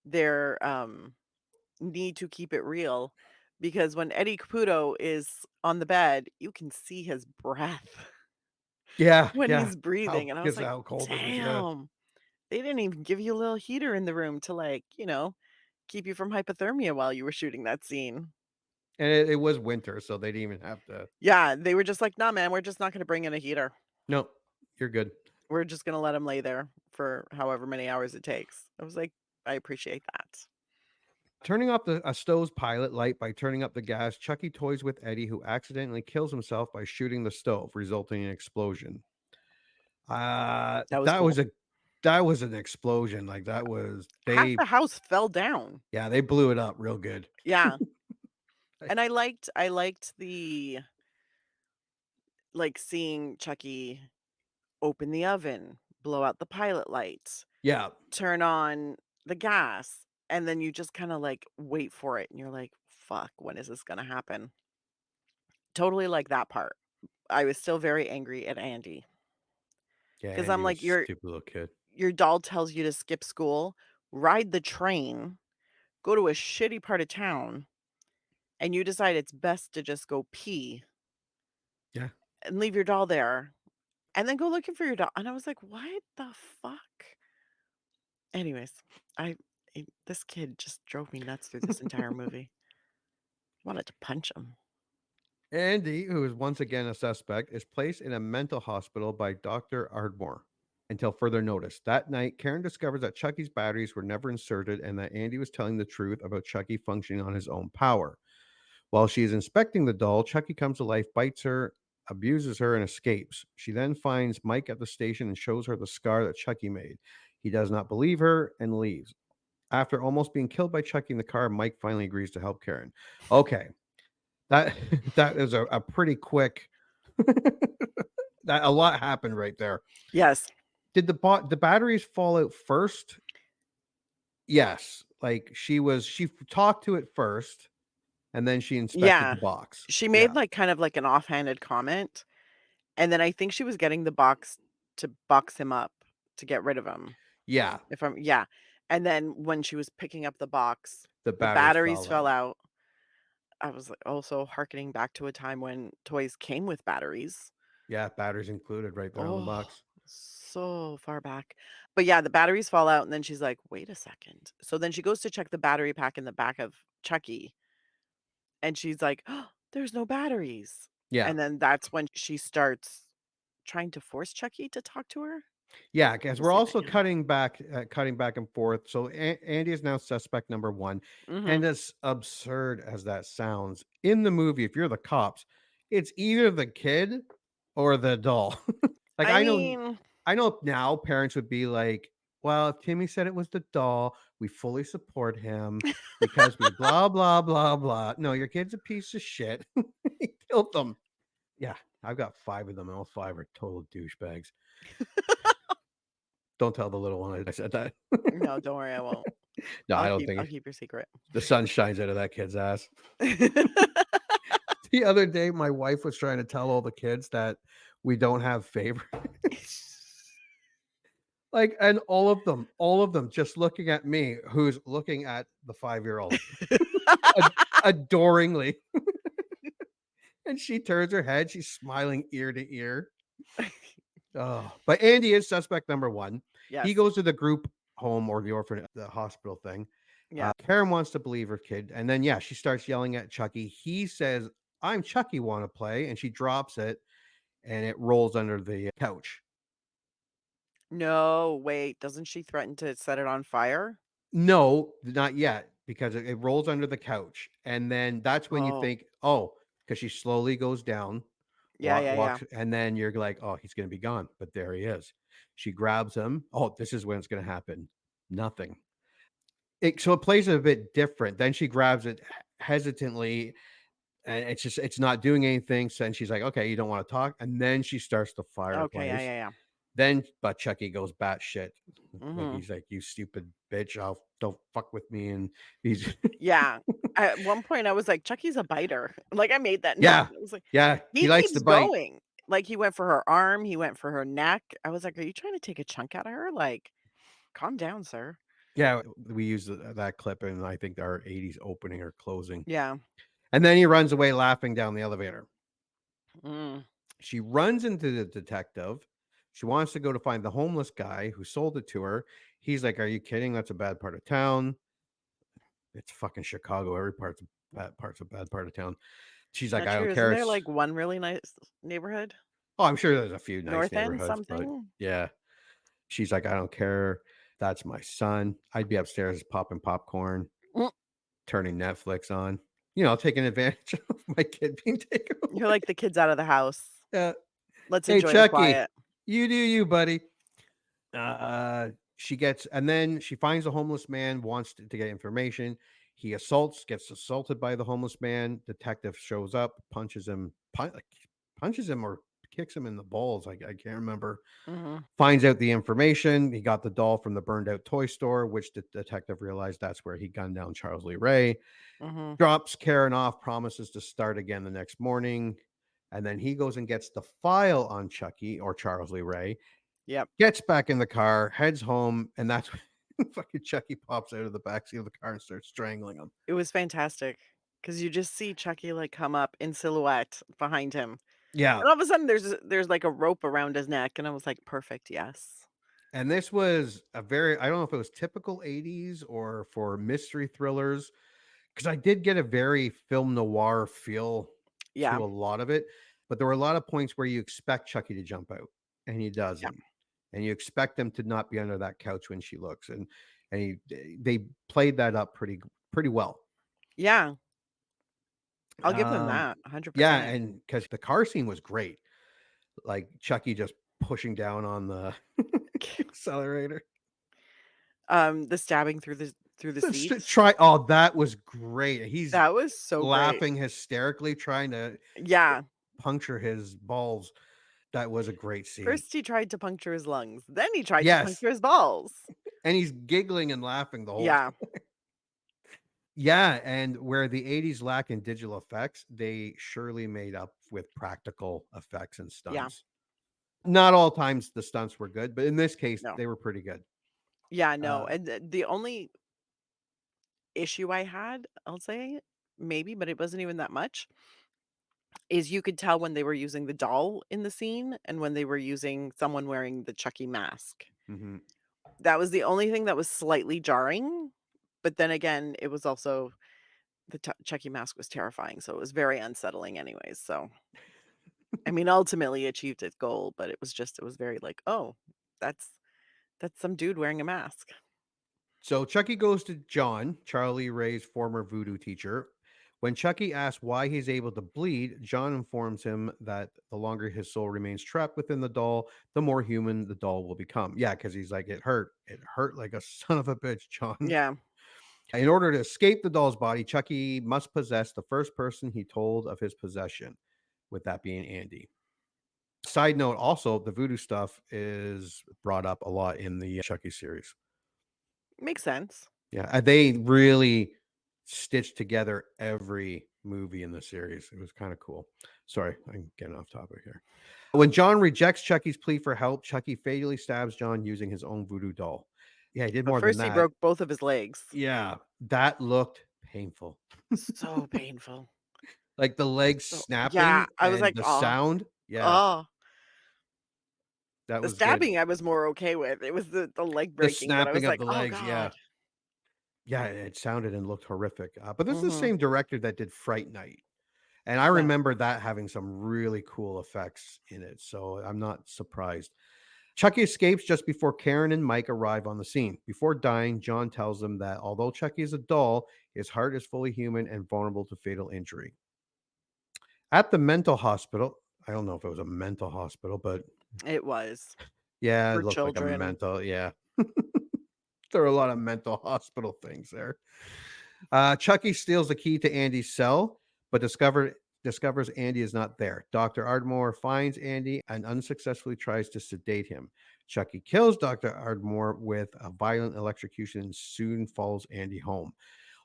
their, need to keep it real because when Eddie Caputo is on the bed, you can see his breath
Yeah.
when
Yeah.
he's breathing, and I was like,
How cold it is. Yeah.
"Damn, they didn't even give you a little heater in the room to, like, keep you from hypothermia while you were shooting that scene."
And it was winter, so they didn't even have to.
Yeah, they were just like, "Nah, man, we're just not gonna bring in a heater.
No, you're good.
We're just gonna let him lay there for however many hours it takes." I was like, "I appreciate that."
Turning off a stove's pilot light by turning up the gas, Chucky toys with Eddie, who accidentally kills himself by shooting the stove, resulting in an explosion.
That was
That was
cool.
an explosion. Like that was
Half
they
the house fell down.
yeah, they blew it up real good.
Yeah, and I liked the like, seeing Chucky open the oven, blow out the pilot lights,
Yeah.
turn on the gas, and then you just kinda, like, wait for it, and you're like, "Fuck, when is this gonna happen?" Totally like that part. I was still very angry at Andy.
Yeah,
Because I'm
Andy was
like,
a stupid little kid.
your doll tells you to skip school, ride the train, go to a shitty part of town, and you decide it's best to just go pee
Yeah.
and leave your doll there and then go looking for your doll. And I was like, what the fuck? Anyways, this kid just drove me nuts through this entire movie. Wanted to punch him.
Andy, who is once again a suspect, is placed in a mental hospital by Dr. Ardmore until further notice. That night, Karen discovers that Chucky's batteries were never inserted and that Andy was telling the truth about Chucky functioning on his own power. While she is inspecting the doll, Chucky comes to life, bites her, abuses her, and escapes. She then finds Mike at the station and shows her the scar that Chucky made. He does not believe her and leaves. After almost being killed by Chucky in the car, Mike finally agrees to help Karen. Okay, that that is a pretty quick. That a lot happened right there.
Yes.
Did the batteries fall out first? Yes, like she talked to it first, and then she inspected the
Yeah.
box.
She
Yeah,
made like kind of like an offhanded comment. And then I think she was getting the box to box him up to get rid of him.
yeah.
Yeah. And then when she was picking up the box,
The
the
batteries
batteries
fell
fell
out.
out. I was like also hearkening back to a time when toys came with batteries.
Yeah, batteries included right there on the
Oh,
box.
so far back. But yeah, the batteries fall out, and then she's like, wait a second. So then she goes to check the battery pack in the back of Chucky, and she's like, oh, there's no batteries.
Yeah.
And then that's when she starts trying to force Chucky to talk to her.
Yeah,
Let
because
me
we're
see if I
also
can.
cutting back and forth. So Andy is now suspect number one,
Mhm.
and as absurd as that sounds, in the movie, if you're the cops, it's either the kid or the doll. Like
I mean,
I know now parents would be like, "Well, if Timmy said it was the doll, we fully support him because we blah blah blah blah." No, your kid's a piece of shit. He killed them. Yeah, I've got 5 of them, and all 5 are total douchebags. Don't tell the little one I said that.
no, don't worry, I won't.
No, I don't
I'll
think
keep your secret.
the sun shines out of that kid's ass. The other day, my wife was trying to tell all the kids that we don't have favorites. Like, and all of them just looking at me, who's looking at the 5-year-old adoringly. And she turns her head, she's smiling ear to ear. Oh, but Andy is suspect number one. He
Yes.
goes to the group home or the orphan, the hospital thing.
Yeah.
Karen wants to believe her kid, and then yeah, she starts yelling at Chucky. He says, "I'm Chucky, want to play?" And she drops it, and it rolls under the couch.
No, wait, doesn't she threaten to set it on fire?
No, not yet, because it rolls under the couch, and then that's when you
Oh,
think, oh, because she slowly goes down,
yeah, yeah, yeah.
walks, and then you're like, oh, he's going to be gone, but there he is. She grabs him. Oh, this is when it's going to happen. Nothing. So it plays it a bit different. Then she grabs it hesitantly, and it's not doing anything. So then she's like, okay, you don't want to talk, and then she starts the
Okay, yeah,
fireplace.
yeah, yeah.
Then, but Chucky goes batshit. Like
Mhm.
he's like, "You stupid bitch! Don't fuck with me." And he's
Yeah. At one point, I was like, "Chucky's a biter." Like, I made that note.
yeah,
I was like,
yeah. He
"He
likes to
keeps
bite.
going." Like, he went for her arm, he went for her neck. I was like, "Are you trying to take a chunk out of her? Like, calm down, sir."
Yeah, we use that clip in I think our '80s opening or closing.
Yeah.
And then he runs away laughing down the elevator.
Mm.
She runs into the detective. She wants to go to find the homeless guy who sold it to her. He's like, "Are you kidding? That's a bad part of town. It's fucking Chicago. Every part's a bad part of town." She's like,
Not
"I don't
true. Isn't
care.
there,
It's."
like, one really nice neighborhood?
Oh, I'm sure there's a few nice
North End
neighborhoods, but
something?
yeah. She's like, "I don't care. That's my son. I'd be upstairs popping popcorn,
Mm.
turning Netflix on, taking advantage of my kid being taken
You're
away."
like the kids out of the house.
Yeah.
Let's
"Hey,
enjoy the
Chucky,
quiet.
you do you, buddy." She gets and then she finds a homeless man, wants to get information. He gets assaulted by the homeless man. Detective shows up, punches him or kicks him in the balls. I can't remember.
Mhm.
Finds out the information. He got the doll from the burned out toy store, which the detective realized that's where he gunned down Charles Lee Ray.
Mhm.
Drops Karen off, promises to start again the next morning. And then he goes and gets the file on Chucky or Charles Lee Ray,
Yep.
gets back in the car, heads home, and that's when fucking Chucky pops out of the backseat of the car and starts strangling him.
It was fantastic because you just see Chucky, like, come up in silhouette behind him,
Yeah.
and all of a sudden, there's, like, a rope around his neck, and I was like, "Perfect, yes."
And this was a very, I don't know if it was typical 80s or for mystery thrillers, because I did get a very film noir feel
Yeah,
to a lot of it. But there were a lot of points where you expect Chucky to jump out and he
yeah,
doesn't. And you expect him to not be under that couch when she looks. And they played that up pretty well.
yeah, I'll give them
Um,
that,
yeah,
100%.
and because the car scene was great, like Chucky just pushing down on the accelerator.
The stabbing through the seats,
That was great. He's
that was so great.
laughing hysterically, trying to
Yeah,
puncture his balls. That was a great scene.
first he tried to puncture his lungs, then he tried to
Yes,
puncture his balls.
and he's giggling and laughing the whole
Yeah,
time. Yeah, and where the 80s lack in digital effects, they surely made up with practical effects and
yeah,
stunts. Not all times the stunts were good, but in this case,
no.
they were pretty good.
Yeah, no,
Uh,
and the only issue I had, I'll say, maybe, but it wasn't even that much, is you could tell when they were using the doll in the scene and when they were using someone wearing the Chucky mask.
mhm.
That was the only thing that was slightly jarring, but then again, it was also the Chucky mask was terrifying, so it was very unsettling anyways, so, I mean, ultimately achieved its goal, but it was very like, "Oh, that's that's some dude wearing a mask."
So Chucky goes to John, Charlie Ray's former voodoo teacher. When Chucky asks why he's able to bleed, John informs him that the longer his soul remains trapped within the doll, the more human the doll will become. Yeah, because he's like, it hurt. It hurt like a son of a bitch, John.
Yeah,
In order to escape the doll's body, Chucky must possess the first person he told of his possession, with that being Andy. Side note also, the voodoo stuff is brought up a lot in the Chucky series.
makes sense.
Yeah, they really stitched together every movie in the series. It was kind of cool. Sorry, I'm getting off topic here. When John rejects Chucky's plea for help, Chucky fatally stabs John using his own voodoo doll. Yeah, he did
But
more than
first he
that.
broke both of his legs.
Yeah, that looked painful.
So painful.
Like the legs
So yeah,
snapping
I was
and
like,
the
"Oh,
sound. Yeah,
oh."
that
The
was good.
stabbing I was more okay with. It was the leg
The
breaking that I
snapping
was
of
like,
the
"Oh
legs. Yeah.
god."
Yeah, it sounded and looked horrific. But this is the
Mhm.
same director that did Fright Night. And I
Yeah.
remember that having some really cool effects in it, so I'm not surprised. Chucky escapes just before Karen and Mike arrive on the scene. Before dying, John tells them that although Chucky is a doll, his heart is fully human and vulnerable to fatal injury. At the mental hospital, I don't know if it was a mental hospital, but
It was
yeah, it
for
looked like a
children.
mental, yeah. There are a lot of mental hospital things there. Chucky steals the key to Andy's cell, but discovers Andy is not there. Dr. Ardmore finds Andy and unsuccessfully tries to sedate him. Chucky kills Dr. Ardmore with a violent electrocution and soon follows Andy home.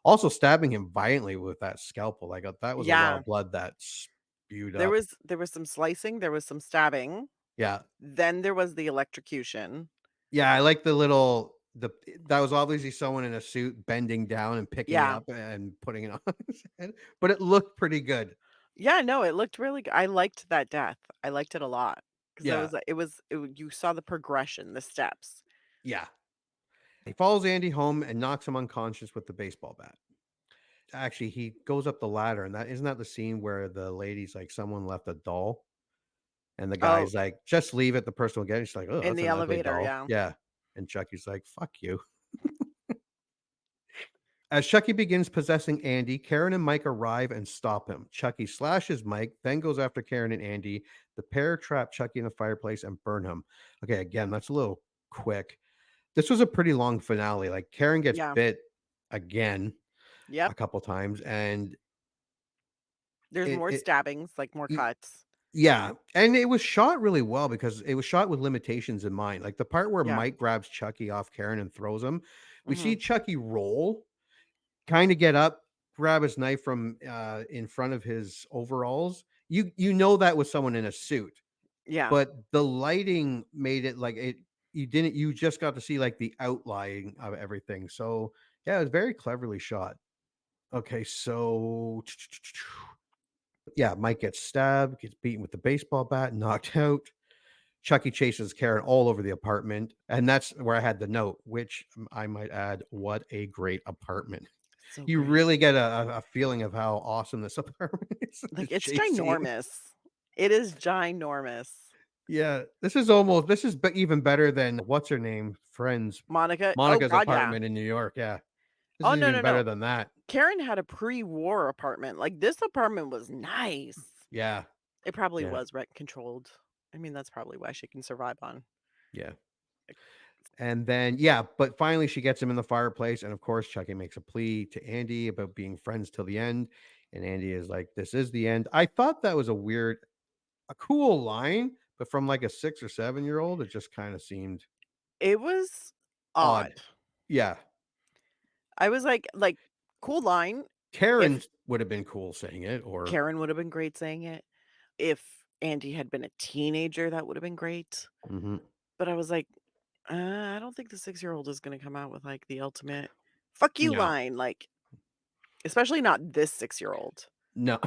Also stabbing him violently with that scalpel. Like that was a lot
Yeah.
of blood that spewed
There
up.
was there was some slicing, there was some stabbing,
Yeah.
then there was the electrocution.
Yeah, I like the little the that was obviously someone in a suit bending down and picking it
Yeah.
up and putting it on his head, but it looked pretty good.
Yeah, no, it looked really I liked that death. I liked it a lot because I
Yeah,
was like you saw the progression, the steps.
yeah. He follows Andy home and knocks him unconscious with the baseball bat. Actually, he goes up the ladder, and that isn't that the scene where the lady's like, someone left a doll, and the
Oh,
guy's like, just leave it, the person will get it. She's like, oh,
in
that's
the
an ugly
elevator,
doll.
yeah.
Yeah. And Chucky's like, fuck you. As Chucky begins possessing Andy, Karen and Mike arrive and stop him. Chucky slashes Mike, then goes after Karen and Andy. The pair trap Chucky in a fireplace and burn him. Okay, again, that's a little quick. This was a pretty long finale. Like Karen gets
Yeah.
bit again a
Yep.
couple times, and
There's more
it
stabbings, like more
y-
cuts.
yeah, and it was shot really well because it was shot with limitations in mind. Like the part where
Yeah.
Mike grabs Chucky off Karen and throws him, we see
Mhm.
Chucky roll, kind of get up, grab his knife from in front of his overalls, you know that was someone in a suit.
Yeah.
But the lighting made it like it you just got to see like the outline of everything. So yeah, it was very cleverly shot. Okay, so yeah, Mike gets stabbed, gets beaten with the baseball bat, knocked out. Chucky chases Karen all over the apartment. And that's where I had the note, which I might add, what a great apartment.
So
You
great.
really get a feeling of how awesome this apartment is.
Like,
It's
it's
chasing you.
ginormous. It is ginormous.
Yeah, this is even better than what's her name? Friends.
Monica. Oh,
Monica's
God, yeah.
apartment in New York. Yeah. This
Oh,
is
no,
even
no,
better
no.
than that.
Karen had a pre-war apartment. Like, this apartment was nice.
Yeah.
It probably
Yeah.
was rent controlled. I mean, that's probably why she can survive on.
Yeah. And then, yeah, but finally she gets him in the fireplace. And of course, Chucky makes a plea to Andy about being friends till the end. And Andy is like, this is the end. I thought that was a cool line, but from like a 6 or 7-year-old, it just kind of seemed
It was
odd.
odd.
Yeah.
I was like, cool line.
Karen
If
would have been cool saying it, or
Karen would have been great saying it. If Andy had been a teenager, that would have been great.
Mhm.
But I was like, I don't think the 6-year-old is going to come out with like the ultimate fuck you
No.
line. Like, especially not this 6-year-old.
No.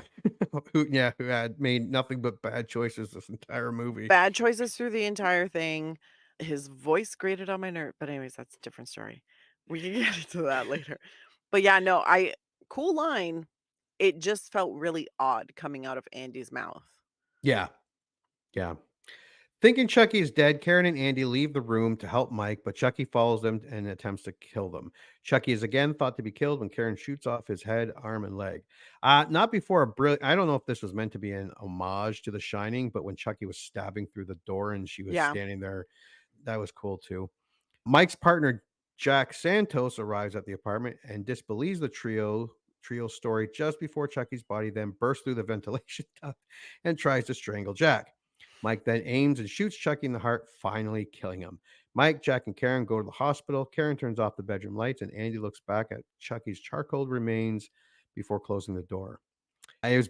who had made nothing but bad choices this entire movie.
Bad choices through the entire thing. His voice grated on my nerve. But anyways, that's a different story. We can get into that later. But yeah, no, cool line. It just felt really odd coming out of Andy's mouth.
Yeah. Yeah. Thinking Chucky is dead, Karen and Andy leave the room to help Mike, but Chucky follows them and attempts to kill them. Chucky is again thought to be killed when Karen shoots off his head, arm, and leg. Not before a brilliant. I don't know if this was meant to be an homage to The Shining, but when Chucky was stabbing through the door and she was
Yeah.
standing there, that was cool too. Mike's partner Jack Santos arrives at the apartment and disbelieves the trio story just before Chucky's body then bursts through the ventilation duct and tries to strangle Jack. Mike then aims and shoots Chucky in the heart, finally killing him. Mike, Jack, and Karen go to the hospital. Karen turns off the bedroom lights, and Andy looks back at Chucky's charcoal remains before closing the door.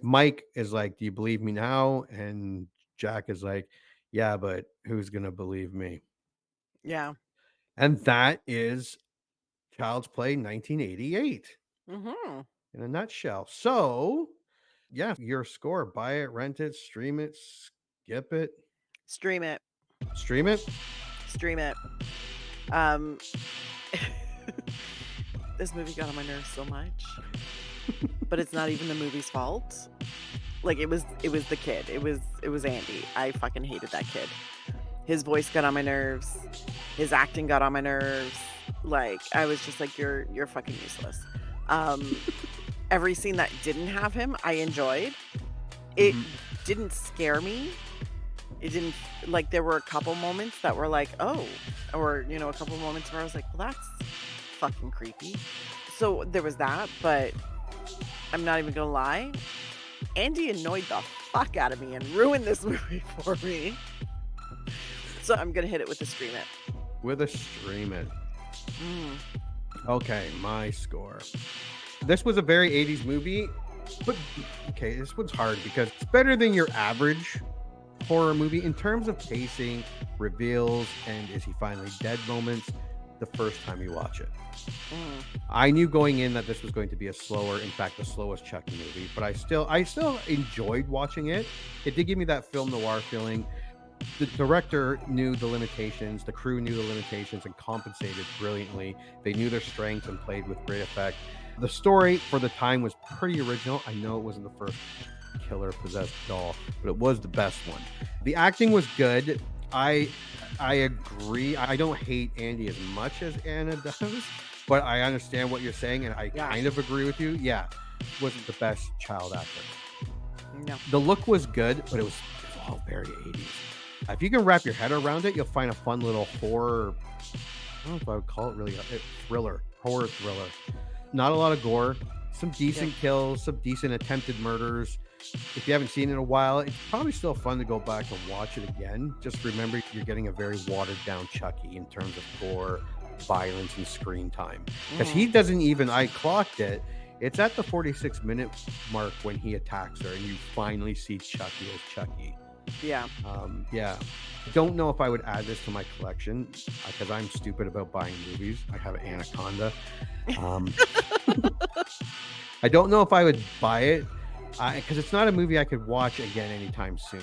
Mike is like, "Do you believe me now?" And Jack is like, "Yeah, but who's gonna believe me?"
Yeah.
And that is Child's Play 1988
Mm-hmm.
in a nutshell. So, yeah, your score: buy it, rent it, stream it, skip it,
Stream it.
stream it.
Stream it. This movie got on my nerves so much. But it's not even the movie's fault. Like, it was the kid. It was Andy. I fucking hated that kid. His voice got on my nerves. His acting got on my nerves. Like, I was just like, you're fucking useless. Every scene that didn't have him, I enjoyed. It didn't scare me. It didn't, like, there were a couple moments that were like, oh, or, you know, a couple moments where I was like, well, that's fucking creepy. So there was that, but I'm not even gonna lie. Andy annoyed the fuck out of me and ruined this movie for me. So I'm gonna hit it with a stream it.
With a stream it. Okay, my score. This was a very 80s movie, but okay, this one's hard because it's better than your average horror movie in terms of pacing, reveals, and is he finally dead moments the first time you watch it. I knew going in that this was going to be a slower, in fact, the slowest Chucky movie, but I still enjoyed watching it. It did give me that film noir feeling. The director knew the limitations, the crew knew the limitations and compensated brilliantly. They knew their strengths and played with great effect. The story for the time was pretty original. I know it wasn't the first killer possessed doll, but it was the best one. The acting was good. I agree. I don't hate Andy as much as Anna does, but I understand what you're saying, and I kind of agree with you. Yeah, wasn't the best child actor.
No.
The look was good, but it was all very 80s. If you can wrap your head around it, you'll find a fun little horror. I don't know if I would call it really a horror thriller. Not a lot of gore, some decent kills, some decent attempted murders. If you haven't seen it in a while, it's probably still fun to go back and watch it again. Just remember, you're getting a very watered down Chucky in terms of gore, violence, and screen time. Because he doesn't even, I clocked it, It's at the 46-minute mark when he attacks her, and you finally see Chucky as Chucky.
Yeah.
Yeah. Don't know if I would add this to my collection because I'm stupid about buying movies. I have Anaconda. I don't know if I would buy it because it's not a movie I could watch again anytime soon.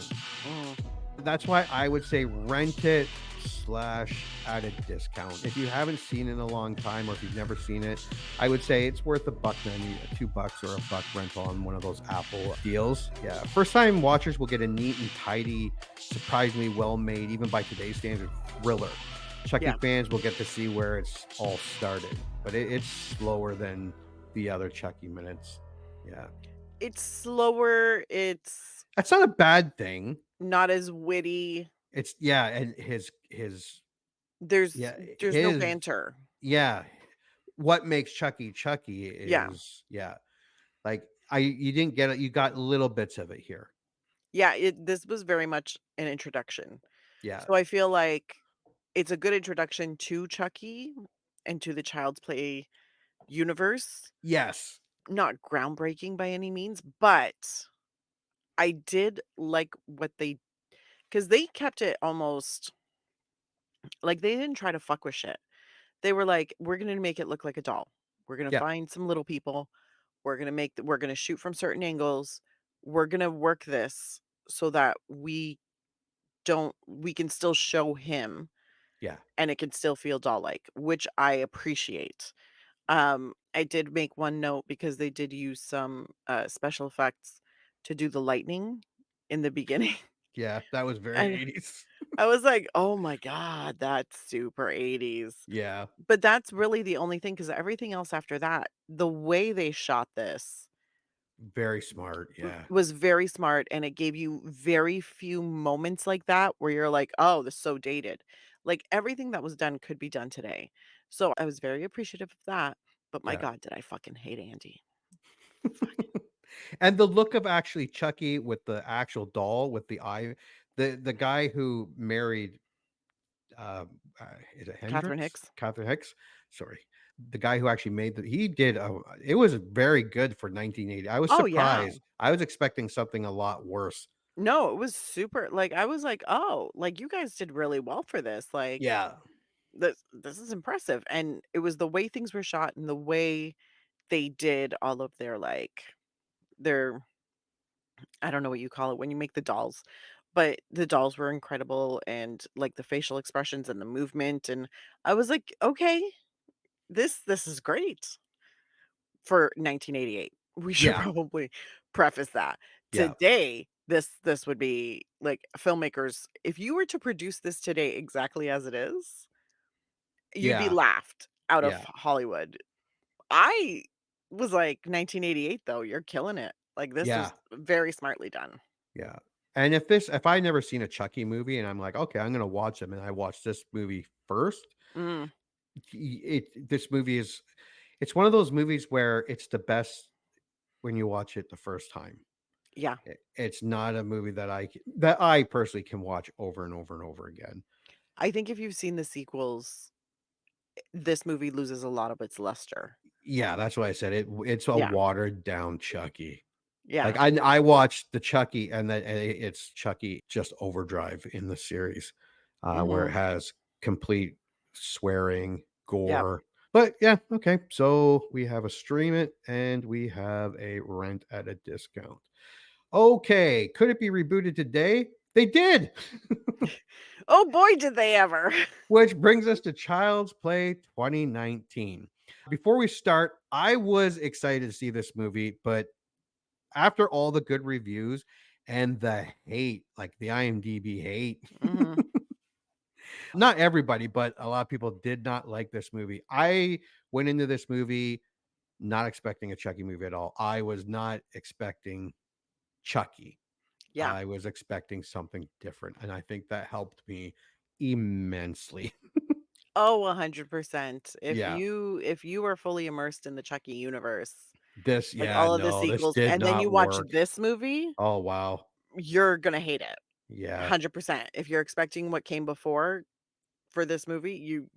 That's why I would say rent it / at a discount. If you haven't seen it in a long time, or if you've never seen it, I would say it's worth $1.90, $2 or $1 rental on one of those Apple deals. Yeah, first time watchers will get a neat and tidy, surprisingly well made, even by today's standards, thriller. Chucky fans will get to see where it's all started, but it's slower than the other Chucky minutes. Yeah,
It's slower.
that's not a bad thing.
Not as witty.
It's and his
There's no
his
banter.
yeah. What makes Chucky Chucky is like you didn't get it. You got little bits of it here.
Yeah, this was very much an introduction.
Yeah.
So I feel like it's a good introduction to Chucky and to the Child's Play universe.
Yes.
Not groundbreaking by any means, but I did like what because they kept it almost like they didn't try to fuck with shit. They were like, we're going to make it look like a doll. We're going to
Yeah.
find some little people. We're going to we're going to shoot from certain angles. We're going to work this so that we can still show him
Yeah.
and it can still feel doll like, which I appreciate. I did make one note because they did use some special effects to do the lightning in the beginning.
Yeah, that was very
And
80s.
I was like, oh my God, that's super 80s.
Yeah.
But that's really the only thing because everything else after that, the way they shot this
Very smart. Yeah.
was very smart and it gave you very few moments like that where you're like, oh, this is so dated. Like everything that was done could be done today. So I was very appreciative of that. But my
Yeah.
God, did I fucking hate Andy.
And the look of actually Chucky with the actual doll with the eye, the guy who married uh, is it
Catherine
Hendricks?
Hicks.
Catherine Hicks. Sorry. The guy who actually made he did it was very good for 1980. I was
Oh, yeah.
surprised. I was expecting something a lot worse.
No, it was super like, I was like, "Oh, like, you guys did really well for this, like,
Yeah.
this is impressive," and it was the way things were shot and the way they did all of their I don't know what you call it when you make the dolls, but the dolls were incredible and, like, the facial expressions and the movement, and I was like, "Okay, this is great." For 1988. We should
Yeah.
probably preface that.
Yeah.
Today, this would be like filmmakers, if you were to produce this today exactly as it is, you'd be
Yeah.
laughed out of
Yeah.
Hollywood. I was like, 1988 though, you're killing it. Like this
Yeah.
was very smartly done.
Yeah. And if I never seen a Chucky movie and I'm like, okay, I'm gonna watch them, and I watch this movie first,
Mm,
this movie is it's one of those movies where it's the best when you watch it the first time.
yeah.
It's not a movie that I personally can watch over and over and over again.
I think if you've seen the sequels, this movie loses a lot of its luster.
Yeah, that's why I said it's a
Yeah.
watered down Chucky.
Yeah.
Like I watched the Chucky and then it's Chucky just overdrive in the series, where it
Mhm.
has complete swearing,
Yep.
gore. But yeah, okay. So we have a stream it and we have a rent at a discount. Okay, could it be rebooted today? They did.
Oh boy, did they ever.
Which brings us to Child's Play 2019. Before we start, I was excited to see this movie, but after all the good reviews and the hate, like the IMDb hate,
Mhm.
not everybody, but a lot of people did not like this movie. I went into this movie not expecting a Chucky movie at all. I was not expecting Chucky.
Yeah.
I was expecting something different, and I think that helped me immensely.
Oh, 100%.
Yeah.
If you are fully immersed in the Chucky universe, like
Yeah,
all of the
no, this
sequels,
did
and then you
not
watch
work.
this movie,
Oh, wow.
you're gonna hate it.
Yeah.
100%. If you're expecting what came before for this movie, you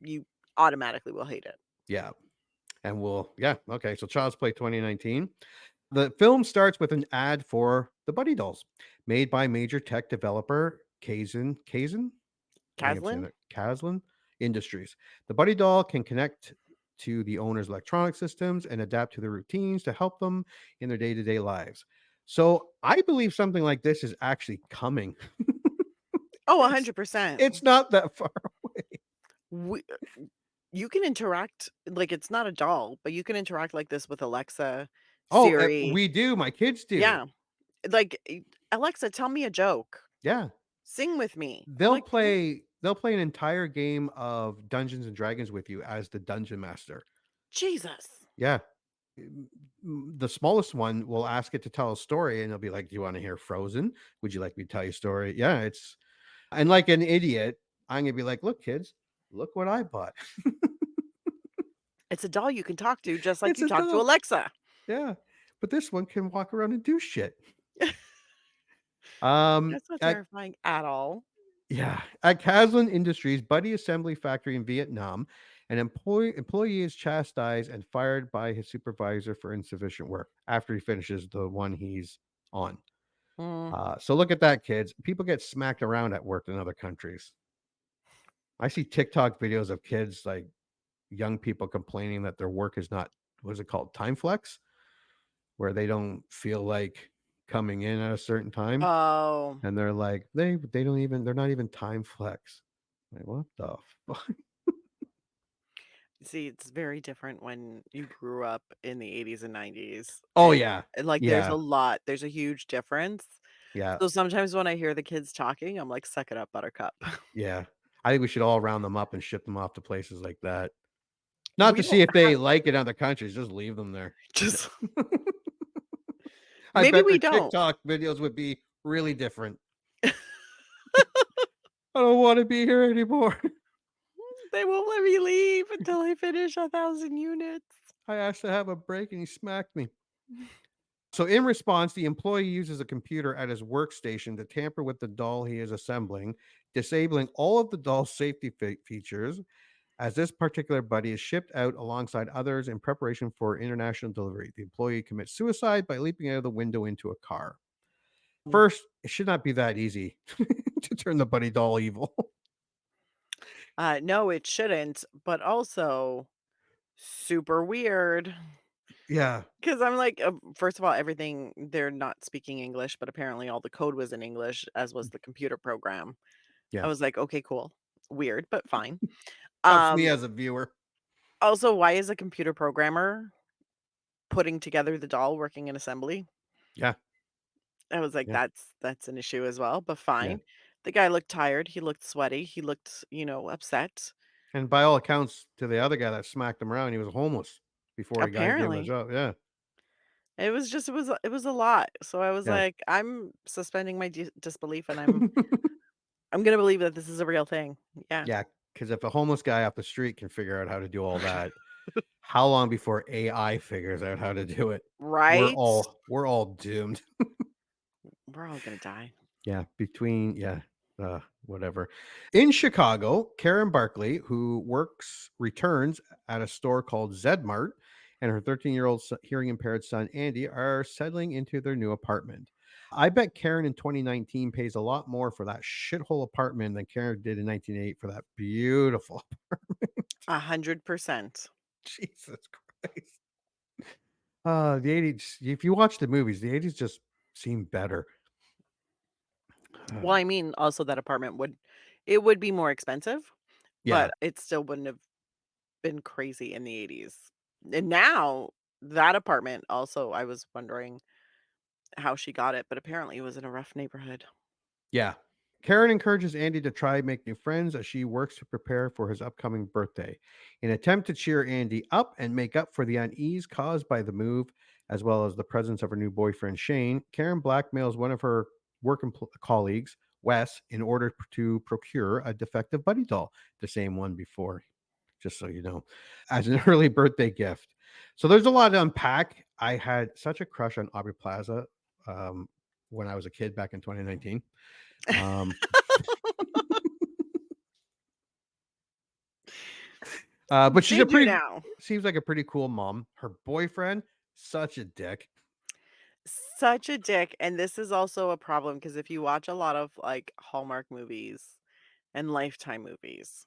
automatically will hate it.
Yeah. And okay. So Child's Play 2019. The film starts with an ad for the Buddy dolls, made by major tech developer Kazan. I think I'm saying
Caslin?
that Caslin Industries. The Buddy doll can connect to the owner's electronic systems and adapt to their routines to help them in their day-to-day lives. So I believe something like this is actually coming.
Oh,
It's
100%.
it's not that far away.
We You can interact like, it's not a doll, but you can interact like this with Alexa,
Oh,
Siri.
we do. My kids do.
Yeah. Like, "Alexa, tell me a joke.
Yeah.
Sing with me." I'm
They'll
like, "Mm,
play an entire game of Dungeons and Dragons with you as the dungeon master.
Jesus."
Yeah. The smallest one will ask it to tell a story and it'll be like, "Do you want to hear Frozen? Would you like me to tell you a story?" Yeah, it's and like an idiot, I'm gonna be like, "Look, kids, look what I bought."
It's a doll you can talk to just like
It's
you
a
talk to
doll.
Alexa.
Yeah. But this one can walk around and do shit. Um
That's not
at
terrifying at all.
Yeah, at Caslin Industries, Buddy Assembly Factory in Vietnam, an employee is chastised and fired by his supervisor for insufficient work after he finishes the one he's on.
Mm.
So look at that, kids. People get smacked around at work in other countries. I see TikTok videos of kids, like young people, complaining that their work is not, what is it called, time flex, where they don't feel like coming in at a certain time,
Oh.
and they're like they don't even they're not even time flex. Like what the fuck?
See, it's very different when you grew up in the 80s and 90s,
Oh yeah,
and, like,
yeah,
there's a huge difference.
yeah,
So sometimes when I hear the kids talking, I'm like, "Suck it up, buttercup."
yeah. I think we should all round them up and ship them off to places like that. Not
We
to see
don't
if they
have
like it in other countries, just leave them there.
just
I
maybe
bet
we
their
don't.
TikTok videos would be really different. I don't want to be here anymore.
They won't let me leave until I finish 1,000 units.
I asked to have a break and he smacked me. So, in response, the employee uses a computer at his workstation to tamper with the doll he is assembling, disabling all of the doll's safety features. As this particular buddy is shipped out alongside others in preparation for international delivery, the employee commits suicide by leaping out of the window into a car. First, it should not be that easy to turn the buddy doll evil.
No, it shouldn't, but also super weird.
Yeah,
Because I'm like, first of all, everything they're not speaking English, but apparently all the code was in English, as was the computer program. I
yeah.
was like, "Okay, cool. Weird, but fine."
Helps me
Um,
as a viewer.
Also, why is a computer programmer putting together the doll working in assembly?
Yeah,
I was like,
yeah,
"That's an issue as well," but
yeah.
fine. The guy looked tired, he looked sweaty, he looked, upset.
And by all accounts, to the other guy that smacked him around, he was homeless before he got gave him the
Apparently.
job. Yeah,
It was a lot. So I was
yeah.
like, "I'm suspending my disbelief, and I'm gonna believe that this is a real thing." Yeah.
Yeah, because if a homeless guy off the street can figure out how to do all that, how long before AI figures out how to do it?
Right?
We're all doomed.
We're all gonna die.
Yeah, whatever. In Chicago, Karen Barkley, who returns at a store called Zedmart, and her 13-year-old hearing impaired son Andy are settling into their new apartment. I bet Karen in 2019 pays a lot more for that shithole apartment than Karen did in 1988 for that beautiful.
100%.
Jesus Christ. The 80s, if you watch the movies, the 80s just seem better.
Well, I mean, also that apartment would be more expensive,
Yeah.
but it still wouldn't have been crazy in the 80s. And now that apartment also, I was wondering how she got it, but apparently it was in a rough neighborhood.
Yeah. Karen encourages Andy to try make new friends as she works to prepare for his upcoming birthday. In an attempt to cheer Andy up and make up for the unease caused by the move, as well as the presence of her new boyfriend Shane, Karen blackmails one of her work colleagues, Wes, in order to procure a defective buddy doll, the same one before, just so you know, as an early birthday gift. So there's a lot to unpack. I had such a crush on Aubrey Plaza when I was a kid back in 2019. Um, But she's a
Did you
pretty
now?
seems like a pretty cool mom. Her boyfriend, such a dick.
Such a dick, and this is also a problem because if you watch a lot of, like, Hallmark movies and Lifetime movies,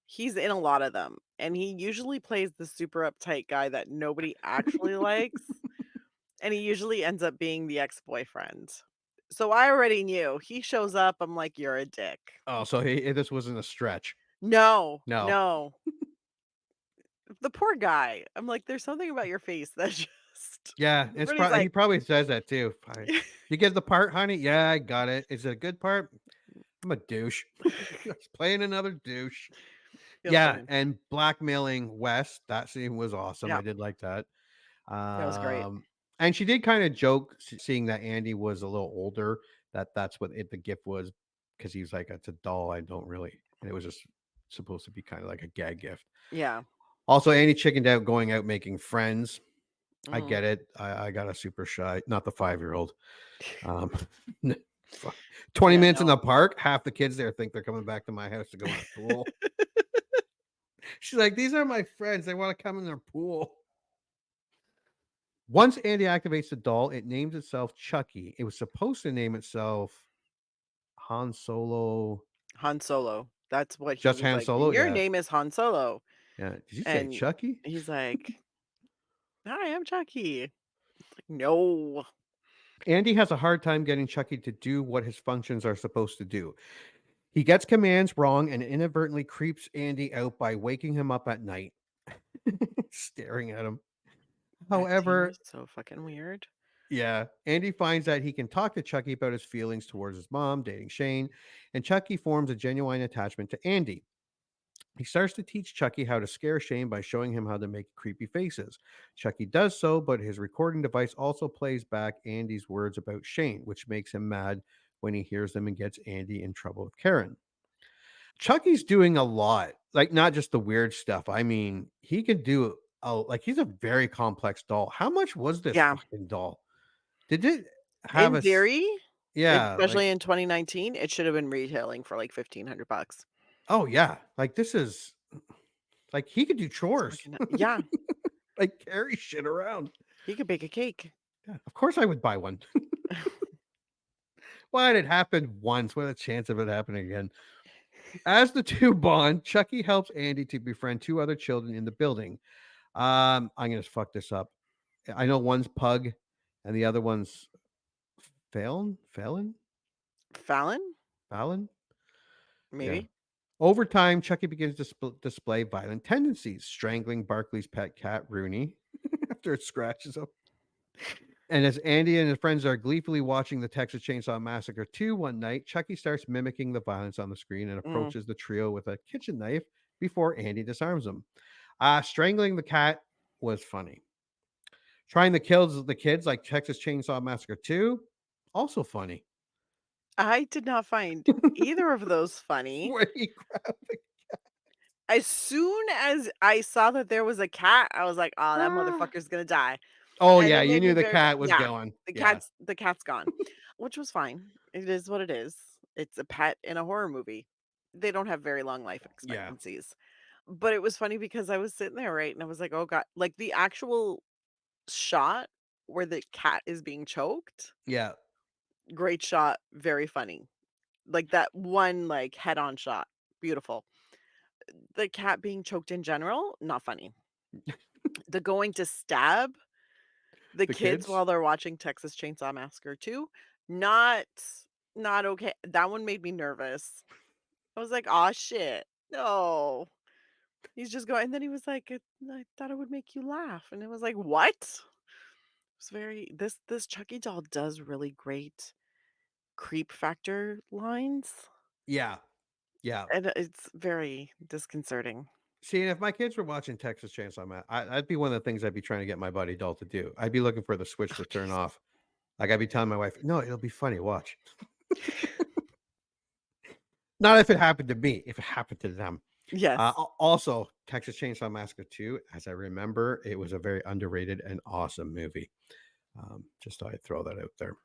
he's in a lot of them, and he usually plays the super uptight guy that nobody actually likes, and he usually ends up being the ex-boyfriend. So I already knew. He shows up, I'm like, "You're a dick."
Oh, so this wasn't a stretch.
No,
No.
no. The poor guy. I'm like, "There's something about your face that just"
Yeah, it's
but he's
he
like
probably says that too. You get the part, honey? Yeah, I got it. Is it a good part? I'm a douche. Just playing another douche.
Feels
Yeah,
fine.
and blackmailing Wes. That scene was awesome.
Yeah,
I did like that.
that was great.
And she did kind of joke seeing that Andy was a little older. That's what the gift was because he was like, "It's a doll. I don't really," and it was just supposed to be kind of like a gag gift.
Yeah.
Also, Andy chickened out going out making friends. I
Mhm.
get it. I got a super shy, not the 5-year-old. Um, 20
Yeah,
minutes in
no.
the park, half the kids there think they're coming back to my house to go in the pool. She's like, "These are my friends. They want to come in their pool." Once Andy activates the doll, it names itself Chucky. It was supposed to name itself Han Solo.
Han Solo. That's what he
Just
was
Han
like,
Solo?
"Your
Yeah.
name is Han Solo."
Yeah. Did you say
And
Chucky?
he's like, "Hi, I'm Chucky." Like, "No."
Andy has a hard time getting Chucky to do what his functions are supposed to do. He gets commands wrong and inadvertently creeps Andy out by waking him up at night, staring at him.
That scene
However,
was so fucking weird.
yeah, Andy finds that he can talk to Chucky about his feelings towards his mom dating Shane, and Chucky forms a genuine attachment to Andy. He starts to teach Chucky how to scare Shane by showing him how to make creepy faces. Chucky does so, but his recording device also plays back Andy's words about Shane, which makes him mad when he hears them and gets Andy in trouble with Karen. Chucky's doing a lot, like not just the weird stuff. I mean, he could do like he's a very complex doll. How much was this
Yeah.
fucking doll? Did it have
In
a
theory,
yeah, like
especially in 2019, it should have been retailing for like 1,500 bucks.
oh yeah, like this is like he could do
It's
chores.
fucking yeah,
Like carry shit around.
he could bake a cake.
Yeah, of course I would buy one. Why did it happen once? What a chance of it happening again? As the two bond, Chucky helps Andy to befriend two other children in the building. I'm gonna fuck this up. I know one's Pug, and the other one's Fallon,
Fallon?
Fallon. Yeah.
Maybe?
Over time, Chucky begins to display violent tendencies, strangling Barkley's pet cat Rooney after it scratches him. And as Andy and his friends are gleefully watching the Texas Chainsaw Massacre 2 one night, Chucky starts mimicking the violence on the screen and
Mm.
approaches the trio with a kitchen knife before Andy disarms them. Strangling the cat was funny. Trying to kill the kids like Texas Chainsaw Massacre 2, also funny.
I did not find either of those funny.
Where he grabbed
As soon as I saw that there was a cat, I was like, "Oh, that
the
motherfucker's gonna die."
Oh
And
yeah,
it
you
made me
knew the
very mad.
cat was
Yeah,
going. Yeah.
the cat's gone, which was fine. It is what it is. It's a pet in a horror movie. They don't have very long life
Yeah.
expectancies. But it was funny because I was sitting there, right, and I was like, "Oh god," like, the actual shot where the cat is being choked,
Yeah.
great shot, very funny. Like, that one, like, head-on shot, beautiful. The cat being choked in general, not funny. The going to stab the
The
kids
kids?
while they're watching Texas Chainsaw Massacre 2, not not okay. That one made me nervous. I was like, "Aw, shit. No." He's just going and then he was like, I thought it would make you laugh." And it was like, "What?" It's very this Chucky doll does really great creep factor lines,
Yeah. Yeah.
and it's very disconcerting.
See, and if my kids were watching Texas Chainsaw I'd be one of the things I'd be trying to get my buddy doll to do. I'd be looking for the switch
Oh,
to turn
jeez.
off. Like I'd be telling my wife, "No, it'll be funny. Watch." Not if it happened to me. If it happened to them.
Yes.
Also, Texas Chainsaw Massacre 2, as I remember, it was a very underrated and awesome movie. Just thought I'd throw that out there.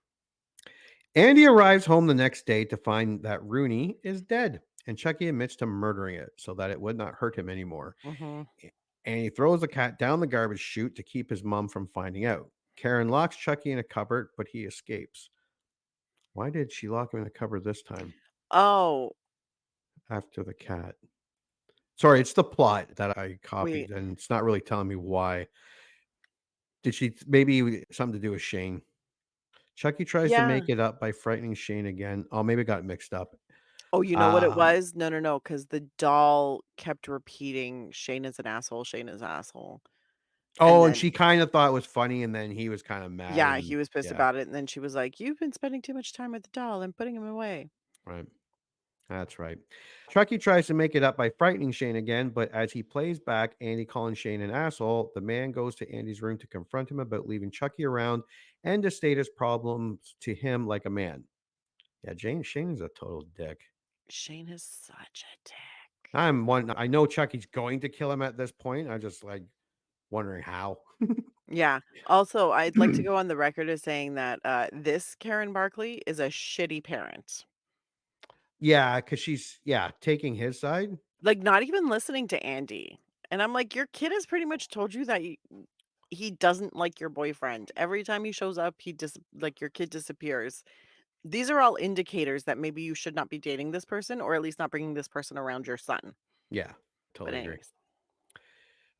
Andy arrives home the next day to find that Rooney is dead and Chucky admits to murdering it so that it would not hurt him anymore.
Hmm.
And he throws the cat down the garbage chute to keep his mom from finding out. Karen locks Chucky in a cupboard, but he escapes. Why did she lock him in a cupboard this time
Oh,
after the cat? Sorry, it's the plot that I
wait.
copied, and it's not really telling me why. Did she maybe something to do with Shane? Chucky tries to
Yeah.
make it up by frightening Shane again. Oh, maybe it got mixed up.
Oh, you know what it
Um,
was? No, no, no, because the doll kept repeating, "Shane is an asshole, Shane is an asshole." And
oh, and
then
she kind of thought it was funny, and then he was kind of mad,
yeah,
and
he was pissed
yeah,
about it, and then she was like, "You've been spending too much time with the doll and putting him away."
right. That's right. Chucky tries to make it up by frightening Shane again, but as he plays back Andy calling Shane an asshole, the man goes to Andy's room to confront him about leaving Chucky around and to state his problems to him like a man. Yeah, Shane is a total dick.
Shane is such a dick.
I know Chucky's going to kill him at this point. I'm just like wondering how.
Yeah. Also, I'd like to go on the record as saying that, this Karen Barkley is a shitty parent.
Yeah, because she's taking his side.
Like, not even listening to Andy. And I'm like, "Your kid has pretty much told you that he doesn't like your boyfriend. Every time he shows up, like, your kid disappears. These are all indicators that maybe you should not be dating this person or at least not bringing this person around your son."
Yeah,
But
totally agree.
anyways.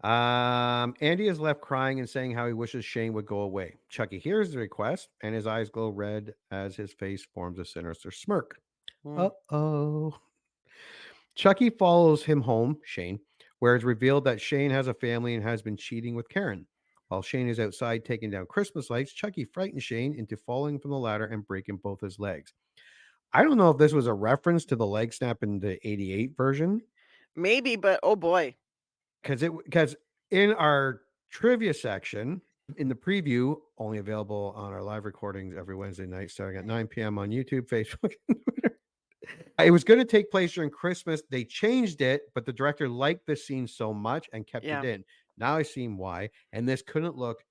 Andy is left crying and saying how he wishes Shane would go away. Chucky hears the request, and his eyes glow red as his face forms a sinister smirk.
Mm.
Uh-oh. Chucky follows him home, Shane, where it's revealed that Shane has a family and has been cheating with Karen. While Shane is outside taking down Christmas lights, Chucky frightens Shane into falling from the ladder and breaking both his legs. I don't know if this was a reference to the leg snap in the 88 version,
Maybe, but oh boy.
because in our trivia section, in the preview, only available on our live recordings every Wednesday night starting at 9 p.m. on YouTube, Facebook, and Twitter. It was going to take place during Christmas. They changed it, but the director liked the scene so much and kept it
Yeah.
in. Now I see why. And this couldn't look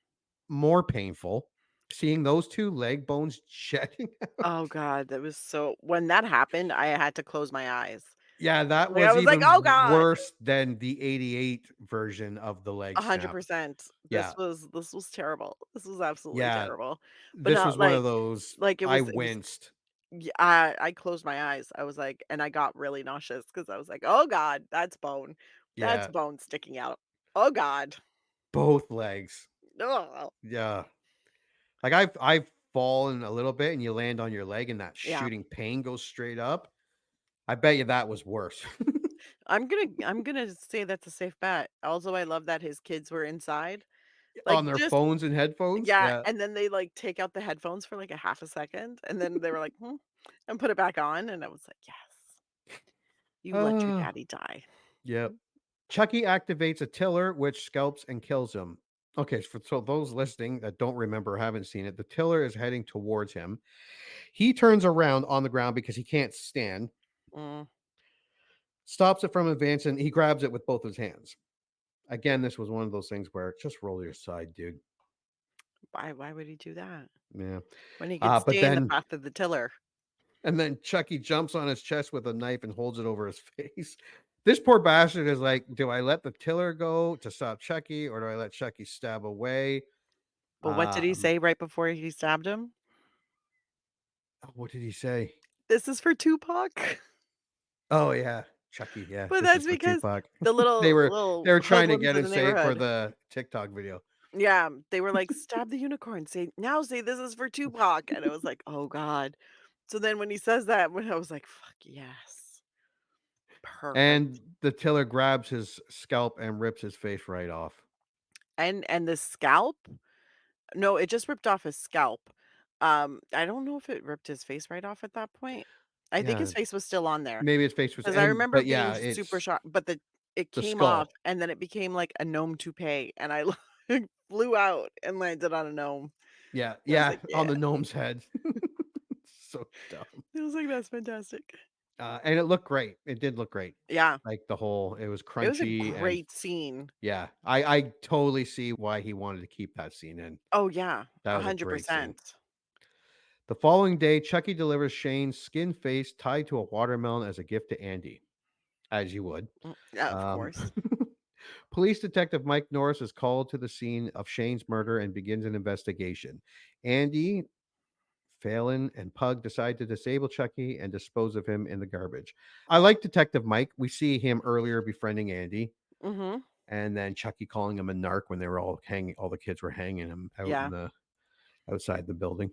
more painful. Seeing those two leg bones jetting out.
Oh god, that was so when that happened, I had to close my eyes.
Yeah, that
Like, I
was
was like, "Oh
even
god."
worse than the 88 version of the leg snap.
100%.
Yeah.
This was terrible. This was absolutely
Yeah.
terrible. But
This
no,
was one of those
like
I
it was
winced.
I closed my eyes. I was like and I got really nauseous because I was like, "Oh god, that's bone. That's
Yeah.
bone sticking out. Oh god."
Both legs.
Ugh.
Yeah. Like I've fallen a little bit and you land on your leg and that
Yeah.
shooting pain goes straight up. I bet you that was worse.
I'm gonna say that's a safe bet. Also, I love that his kids were inside. Like,
On their
just
phones and headphones.
yeah,
Yeah.
and then they, like, take out the headphones for, like, a half a second, and then they were like, "Hmm," and put it back on, and I was like, "Yes, you let your
Uh,
daddy die."
yep. Chucky activates a tiller which scalps and kills him. Okay, so those listening that don't remember or haven't seen it, the tiller is heading towards him. He turns around on the ground because he can't stand,
Mm,
stops it from advancing. He grabs it with both his hands. Again, this was one of those things where just roll your side, dude.
why would he do that?
Yeah.
When he could
But
stay in the
then
path of the tiller.
and then Chucky jumps on his chest with a knife and holds it over his face. This poor bastard is like, do I let the tiller go to stop Chucky or do I let Chucky stab away?
But what did he
Um,
say right before he stabbed him?
what did he say?
"This is for Tupac."
Oh yeah, Chucky. Yeah,
But
this
that's
is for
because
Tupac.
the
they
little
were they
little
were trying to
hoodlums
get
in
him
the
saved for
neighborhood.
the TikTok video.
Yeah, they were like, "Stab the unicorn, say this is for Tupac," and I was like, "Oh god." So then when he says that, when I was like, "Fuck yes.
And
Perfect."
the tiller grabs his scalp and rips his face right off.
And the scalp? No, it just ripped off his scalp. I don't know if it ripped his face right off at that point. I think
Yeah,
his face was still on there
maybe his face was,
because I remember
but
being
yeah,
super
it's
shocked, but it
the
came off
skull.
and then it became like a gnome toupee and I flew out and landed on a gnome.
Yeah,
I was
yeah,
like,
on
"Yeah."
the gnome's head. So dumb.
I was like, "That's fantastic."
And it looked great. It did look great.
Yeah.
Like the whole, it was
It was a
crunchy and
great scene.
yeah, I totally see why he wanted to keep that scene in.
Oh, yeah,
That was a great scene.
100%.
The following day, Chucky delivers Shane's skin face tied to a watermelon as a gift to Andy. as you would.
Yeah, of
Um,
course.
Police Detective Mike Norris is called to the scene of Shane's murder and begins an investigation. Andy, Phelan, and Pug decide to disable Chucky and dispose of him in the garbage. I like Detective Mike. We see him earlier befriending Andy,
Mm-hmm.
and then Chucky calling him a narc when they were all hanging. All the kids were hanging him out in
Yeah.
the outside the building.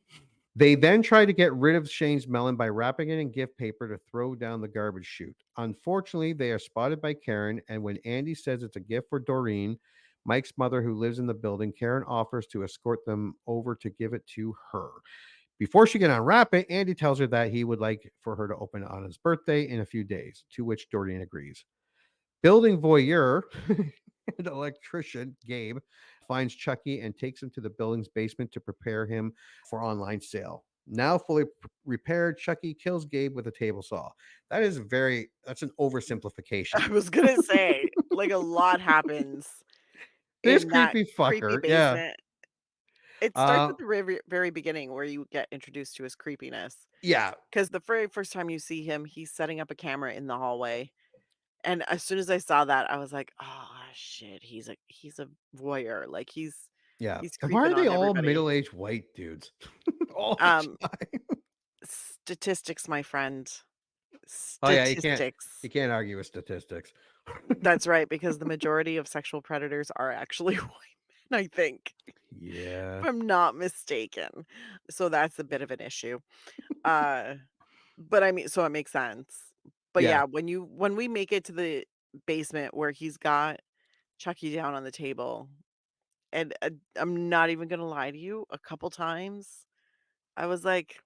They then try to get rid of Shane's melon by wrapping it in gift paper to throw down the garbage chute. Unfortunately, they are spotted by Karen, and when Andy says it's a gift for Doreen, Mike's mother, who lives in the building, Karen offers to escort them over to give it to her. Before she can unwrap it, Andy tells her that he would like for her to open it on his birthday in a few days, to which Doreen agrees. Building voyeur and electrician Gabe finds Chucky and takes him to the building's basement to prepare him for online sale. Now fully repaired, Chucky kills Gabe with a table saw. That's an oversimplification.
I was gonna say, like, a lot happens
This
in that
creepy
creepy
fucker, yeah.
basement. It starts
Uh,
at the very, very beginning where you get introduced to his creepiness.
yeah.
Because the very first time you see him, he's setting up a camera in the hallway. And as soon as I saw that, I was like, "Oh, shit, he's a voyeur, like,
Yeah.
he's
And why
creeping
are they
on
all
everybody."
middle-aged white dudes? All the
Um,
time.
Statistics, my friend.
Oh yeah,
Statistics.
you can't argue with statistics.
That's right, because the majority of sexual predators are actually white men, I think, if
Yeah.
I'm not mistaken. So that's a bit of an issue. Uh, but I mean, so it makes sense. But
Yeah.
yeah, when we make it to the basement where he's got Chucky down on the table, and, I'm not even gonna lie to you, a couple times, I was like,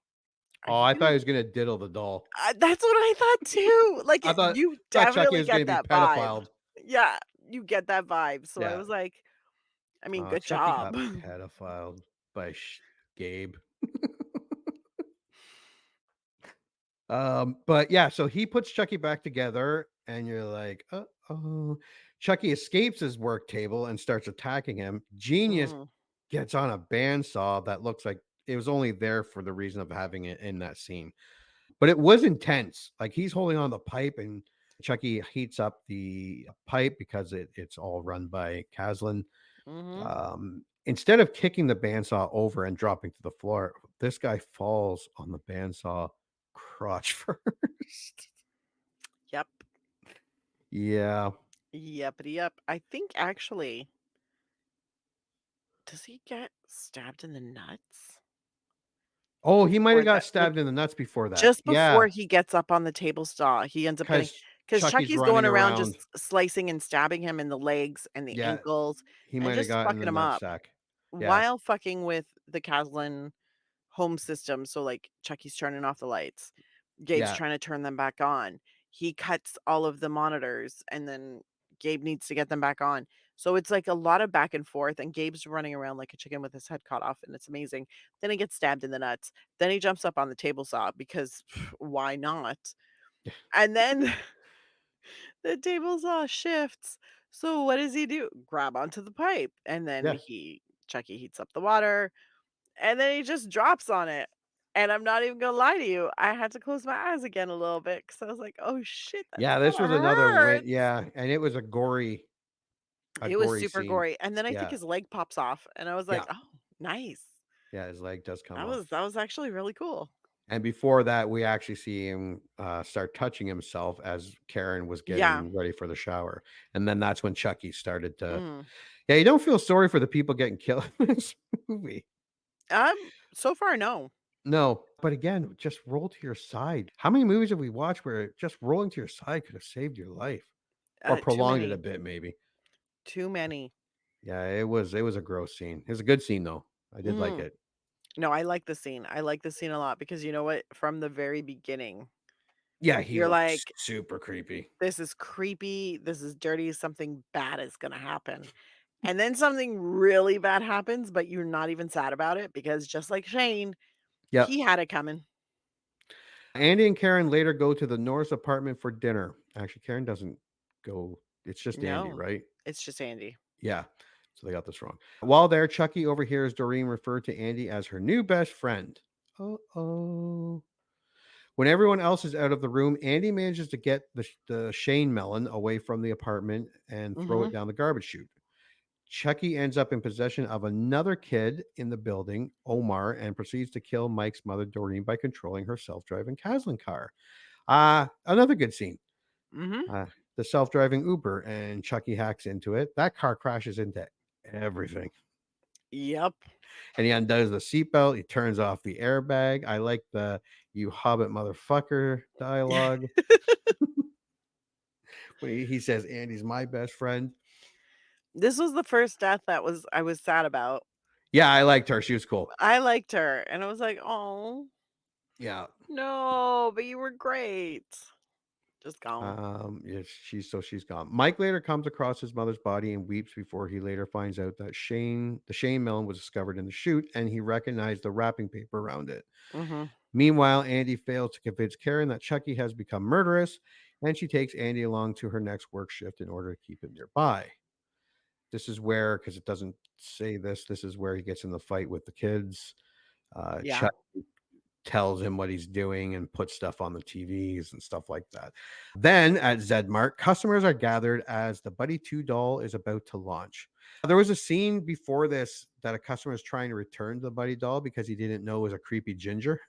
"Are
Oh,
you
I thought
gonna"
he was gonna diddle the doll.
That's what I thought too, like,
I thought
you
thought Chucky
definitely
was gonna
get
be
that vibe.
pedophiled.
Yeah, you get that vibe, so I
Yeah.
was like, I mean, good
Chucky
job.
got pedophiled by Gabe. But yeah, so he puts Chucky back together, and you're like, oh. Chucky escapes his work table and starts attacking him. Genius
Mm,
gets on a bandsaw that looks like it was only there for the reason of having it in that scene. But it was intense. Like he's holding on the pipe, and Chucky heats up the pipe because it's all run by Caslin.
mhm.
Instead of kicking the bandsaw over and dropping to the floor, this guy falls on the bandsaw crotch first.
Yep.
Yeah.
Yepity yep. I think actually does he get stabbed in the nuts?
Oh, he might have
Before
got
that, like,
stabbed in the nuts before that.
just
Yeah,
before he gets up on the table saw, he ends up getting
because
because
Chucky's
Chucky's going
running
around
around.
just slicing and stabbing him in the legs and the
Yeah,
ankles
he
and
might have
just
got in
fucking
the
him up
nutsack. Yeah,
while fucking with the Caslin home system. So, like, Chucky's turning off the lights. Gabe's
yeah,
trying to turn them back on. He cuts all of the monitors, and then Gabe needs to get them back on. So it's like a lot of back and forth, and Gabe's running around like a chicken with his head cut off, and it's amazing. Then he gets stabbed in the nuts. Then he jumps up on the table saw because why not? And then the table saw shifts. So what does he do? Grab onto the pipe, and then
yeah.
Chucky heats up the water, and then he just drops on it, and I'm not even gonna lie to you, I had to close my eyes again a little bit because I was like, "Oh shit, that's
Yeah, this
gonna
was another win.
hurt."
Yeah, and it was a
It was
gory
super
scene.
gory, and then I think
Yeah,
his leg pops off, and I was
yeah,
like, "Oh, nice."
yeah. His leg does come
That
off.
was that was actually really cool.
And before that, we actually see him start touching himself as Karen was
Yeah.
getting ready for the shower. And then that's when Chucky started to.
Mm.
Yeah, you don't feel sorry for the people getting killed in this movie.
So far, no.
No, but again, just roll to your side. How many movies have we watched where just rolling to your side could have saved your life or
Too
prolonged it a
many.
bit, maybe?
Too many.
Yeah, it was a gross scene. It was a good scene though. I did like
Mm.
it.
No, I like the scene. I like the scene a lot because you know what? From the very beginning,
Yeah, he
you're
looked
like,
super creepy.
"This is creepy. This is dirty. Something bad is gonna happen." And then something really bad happens, but you're not even sad about it because just like Shane,
Yep.
he had it coming.
Andy and Karen later go to the Norris apartment for dinner. Actually, Karen doesn't go. It's just Andy,
No,
right?
it's just Andy.
Yeah. So they got this wrong. While there, Chucky overhears Doreen refer to Andy as her new best friend. Oh. When everyone else is out of the room, Andy manages to get the Shane melon away from the apartment and throw it down the garbage chute. Chucky ends up in possession of another kid in the building, Omar, and proceeds to kill Mike's mother, Doreen, by controlling her self-driving Caslin car. Another good scene. The self-driving Uber, and Chucky hacks into it. That car crashes into everything.
Yep.
And he undoes the seatbelt. He turns off the airbag. I like the "you hobbit motherfucker" dialogue. When he says Andy's my best friend.
This was the first death that I was sad about.
Yeah, I liked her. She was cool.
I liked her, and I was like, "Oh,
Yeah.
no, but you were great." Just gone.
Yes, she's gone. Mike later comes across his mother's body and weeps before he later finds out that the Shane melon was discovered in the chute, and he recognized the wrapping paper around it. Meanwhile, Andy fails to convince Karen that Chucky has become murderous, and she takes Andy along to her next work shift in order to keep him nearby. This is where, because it doesn't say this is where he gets in the fight with the kids.
Yeah.
Chucky tells him what he's doing and puts stuff on the TVs and stuff like that. Then at Zedmart, customers are gathered as the Buddy 2 doll is about to launch. There was a scene before this that a customer is trying to return the Buddy doll because he didn't know it was a creepy ginger.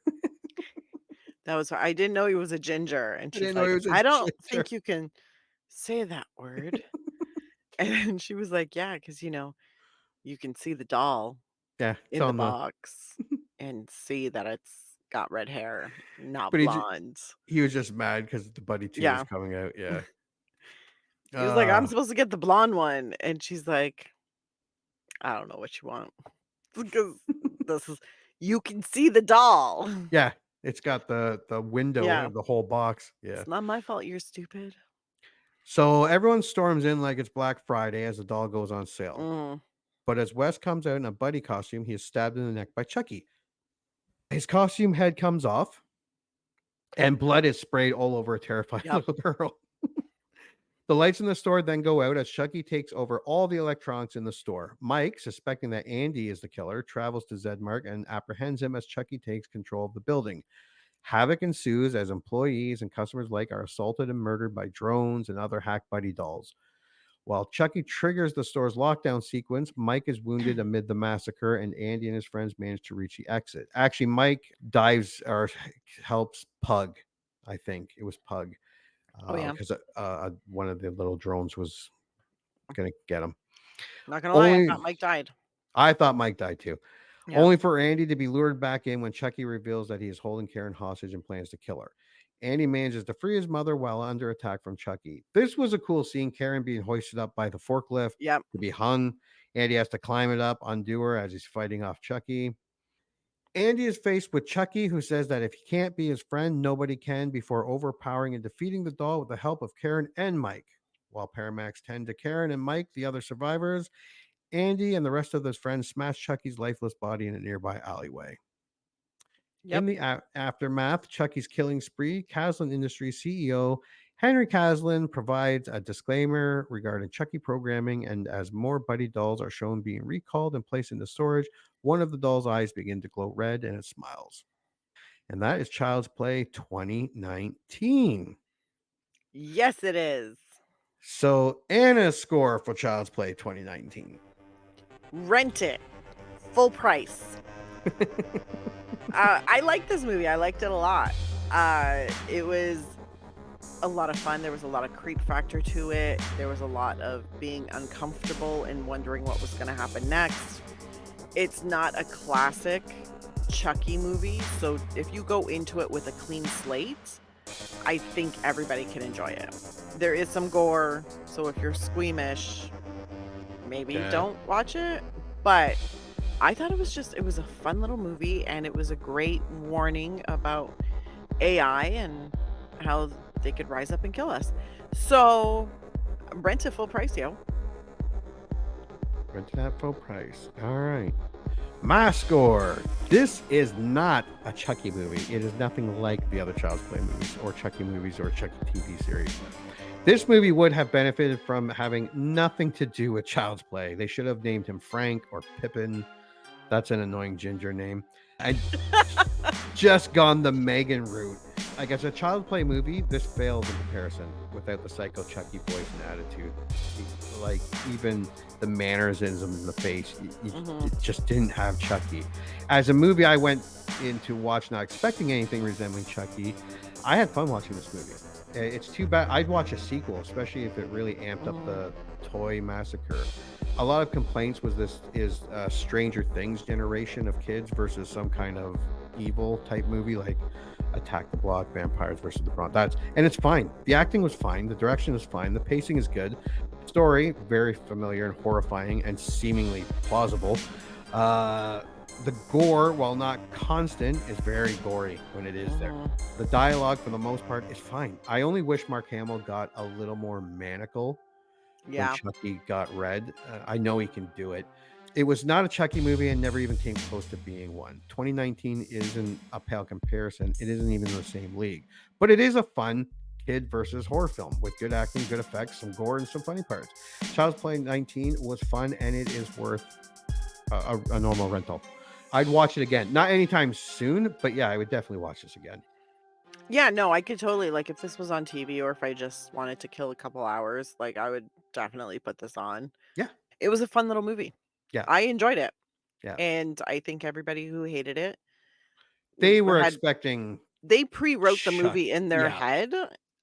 That was I didn't know he was a ginger, and
I
she's
didn't know
like,
he was a
"I don't
ginger.
think you can say that word." And she was like, "Yeah, because you can see the doll
Yeah, it's
in the
on the.
box and see that it's got red hair, not
But
blonde."
he was just mad because the Buddy 2
Yeah.
was coming out. Yeah.
He was like, "I'm supposed to get the blonde one," and she's like, "I don't know what you want because this is you can see the doll."
Yeah, it's got the window
Yeah.
of the whole box. Yeah.
It's not my fault you're stupid.
So everyone storms in like it's Black Friday as the doll goes on sale.
Mm.
But as Wes comes out in a Buddy costume, he is stabbed in the neck by Chucky. His costume head comes off, and blood is sprayed all over a terrified
Yep.
little girl. The lights in the store then go out as Chucky takes over all the electronics in the store. Mike, suspecting that Andy is the killer, travels to Zedmark and apprehends him as Chucky takes control of the building. Havoc ensues as employees and customers alike are assaulted and murdered by drones and other hack Buddy dolls. While Chucky triggers the store's lockdown sequence, Mike is wounded amid the massacre, and Andy and his friends manage to reach the exit. Actually, Mike dives or helps Pug. I think it was Pug.
Oh, yeah.
Because one of the little drones was going to get him.
Not gonna lie, I thought Mike died.
I thought Mike died too.
Yeah.
Only for Andy to be lured back in when Chucky reveals that he is holding Karen hostage and plans to kill her. Andy manages to free his mother while under attack from Chucky. This was a cool scene. Karen being hoisted up by the forklift to be hung. Andy has to climb it up, undo her as he's fighting off Chucky. Andy is faced with Chucky, who says that if he can't be his friend, nobody can, before overpowering and defeating the doll with the help of Karen and Mike. While paramedics tend to Karen and Mike, the other survivors, Andy and the rest of his friends smash Chucky's lifeless body in a nearby alleyway.
Yep.
In the aftermath, Chucky's killing spree, Caslin Industries CEO Henry Caslin provides a disclaimer regarding Chucky programming, and as more Buddy dolls are shown being recalled and placed into storage, one of the doll's eyes begin to glow red and it smiles. And that is Child's Play 2019.
Yes, it is.
So Anna's score for Child's Play 2019.
Rent it. Full price. I liked this movie. I liked it a lot. It was a lot of fun. There was a lot of creep factor to it. There was a lot of being uncomfortable and wondering what was going to happen next. It's not a classic Chucky movie, so if you go into it with a clean slate, I think everybody can enjoy it. There is some gore, so if you're squeamish, maybe don't watch it. But I thought it was a fun little movie, and it was a great warning about AI and how they could rise up and kill us. So rent it full price, yo.
Rent it at full price. All right. My score. This is not a Chucky movie. It is nothing like the other Child's Play movies or Chucky movies or Chucky TV series. This movie would have benefited from having nothing to do with Child's Play. They should have named him Frank or Pippin. That's an annoying ginger name. I just gone the Megan route. Like as a child play movie, this fails in comparison without the psycho Chucky voice and attitude. Like even the mannerisms in the face,
Mhm.
it just didn't have Chucky. As a movie, I went in to watch not expecting anything resembling Chucky. I had fun watching this movie. It's too bad. I'd watch a sequel, especially if it really amped up
Mhm.
the toy massacre. A lot of complaints was this is Stranger Things generation of kids versus some kind of evil type movie like Attack the Block, Vampires versus the Bronx. That's and it's fine. The acting was fine. The direction is fine. The pacing is good. Story very familiar and horrifying and seemingly plausible. Uh, the gore, while not constant, is very gory when it is there.
Mhm.
The dialogue, for the most part, is fine. I only wish Mark Hamill got a little more maniacal when
Yeah.
Chucky got red. I know he can do it. It was not a Chucky movie and never even came close to being one. 2019 isn't a pale comparison. It isn't even in the same league, but it is a fun kid versus horror film with good acting, good effects, some gore, and some funny parts. Child's Play 19 was fun and it is worth a normal rental. I'd watch it again. Not anytime soon, but yeah, I would definitely watch this again.
Yeah, no, I could totally like if this was on TV or if I just wanted to kill a couple hours, like I would definitely put this on.
Yeah,
It was a fun little movie.
yeah,
I enjoyed it.
yeah.
And I think everybody who hated it
They were
had
expecting
they pre-wrote the
Chuck.
movie in their
Yeah,
head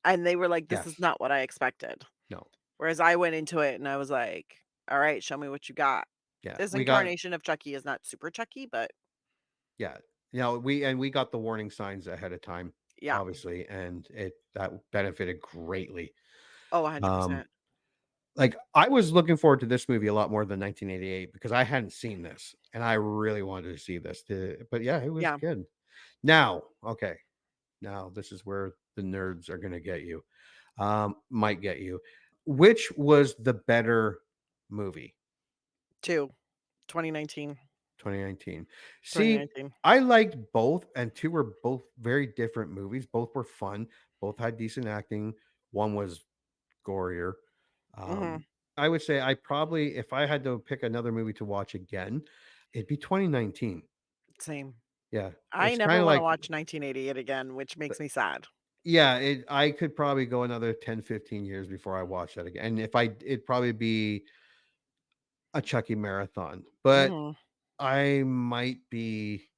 and they were like, this is
yes,
not what I expected.
no,
Whereas I went into it and I was like, all right, show me what you got.
yeah.
This
We got
incarnation of Chucky is not super Chucky, but
yeah. We got the warning signs ahead of time,
yeah.
obviously, and it that benefited greatly.
Oh,
Um,
100%.
like I was looking forward to this movie a lot more than 1988 because I hadn't seen this and I really wanted to see this. But yeah, it was
Yeah.
good. Now, okay, now this is where the nerds are gonna get you. Might get you. Which was the better movie?
2, 2019.
2019. See,
2019.
I liked both, and two were both very different movies. Both were fun. Both had decent acting. One was gorier.
Mhm.
Um, I would say I probably, if I had to pick another movie to watch again, it'd be 2019.
Same.
Yeah,
I
it's kind
never
of
wanna
like,
watch 1988 again, which makes me sad.
yeah, I could probably go another 10, 15 years before I watch that again. And if I, it'd probably be a Chucky marathon, but
Mhm.
I might be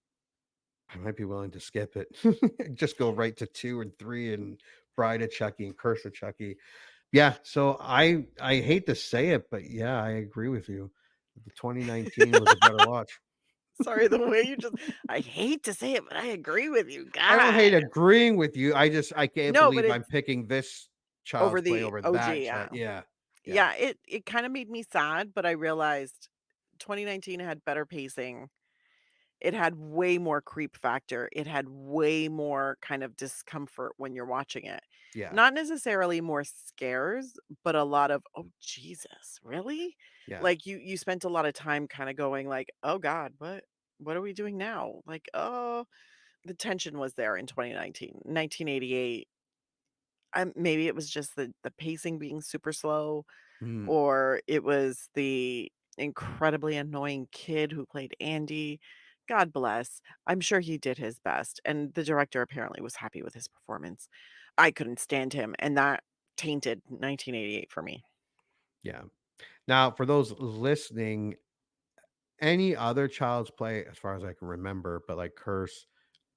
I might be willing to skip it. Just go right to 2 and 3 and Bride of Chucky and Curse of Chucky. Yeah, so I hate to say it, but yeah, I agree with you. The 2019 was a better watch.
Sorry, the way you just I hate to say it, but I agree with you.
I don't hate
God.
agreeing with you. I can't
No, but
believe I'm
it's
picking this
over
Child's Play
the
over
OG,
that
yeah.
yeah. Yeah.
Yeah, it kinda made me sad, but I realized 2019 had better pacing. It had way more creep factor. It had way more kind of discomfort when you're watching it.
Yeah.
Not necessarily more scares, but a lot of, "Oh, Jesus, really?"
Yeah.
Like, you spent a lot of time kinda going like, "Oh god, what are we doing now?" Like, "Oh" the tension was there in 2019. 1988, maybe it was just the pacing being super slow,
Mm,
or it was the incredibly annoying kid who played Andy. God bless. I'm sure he did his best, and the director apparently was happy with his performance. I couldn't stand him, and that tainted 1988 for me.
yeah. Now, for those listening, any other Child's Play, as far as I can remember, but like Curse,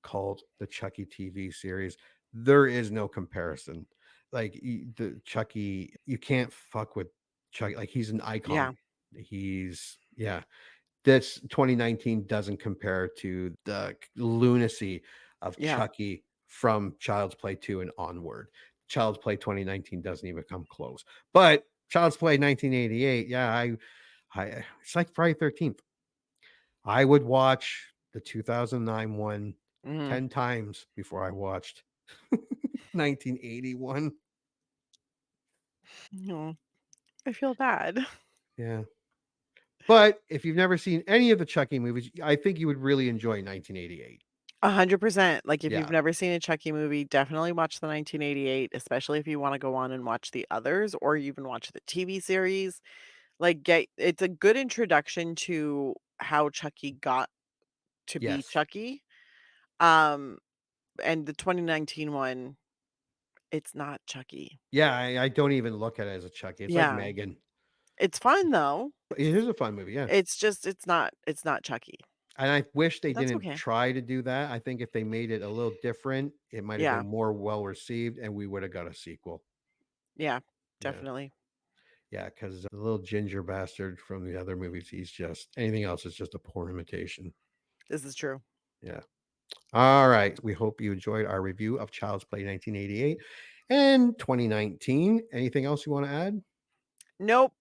Cult, the Chucky TV series, there is no comparison. Like the Chucky, you can't fuck with Chucky. Like he's an icon.
Yeah,
He's yeah. This 2019 doesn't compare to the lunacy of
yeah,
Chucky from Child's Play 2 and onward. Child's Play 2019 doesn't even come close. But Child's Play 1988, yeah, I it's like Friday 13th. I would watch the 2009 one
mhm.
10 times before I watched 1981.
Aw, I feel bad.
Yeah. But if you've never seen any of the Chucky movies, I think you would really enjoy 1988.
100%. Like, if you've
Yeah.
never seen a Chucky movie, definitely watch the 1988, especially if you wanna go on and watch the others or even watch the TV series. Like, get it's a good introduction to how Chucky got to be
Yes.
Chucky. Um, And the 2019 one, it's not Chucky.
Yeah, I don't even look at it as a Chucky. It's like
Yeah.
Megan.
It's fun though.
It is a fun movie, yeah.
It's just it's not Chucky.
And I wish they
That's
didn't
okay.
try to do that. I think if they made it a little different, it might have
Yeah.
been more well received, and we would have got a sequel.
Yeah,
Yeah.
definitely.
Yeah, because the little ginger bastard from the other movies, he's just anything else is just a poor imitation.
This is true.
Yeah. All right. We hope you enjoyed our review of Child's Play 1988 and 2019. Anything else you want to add?
Nope.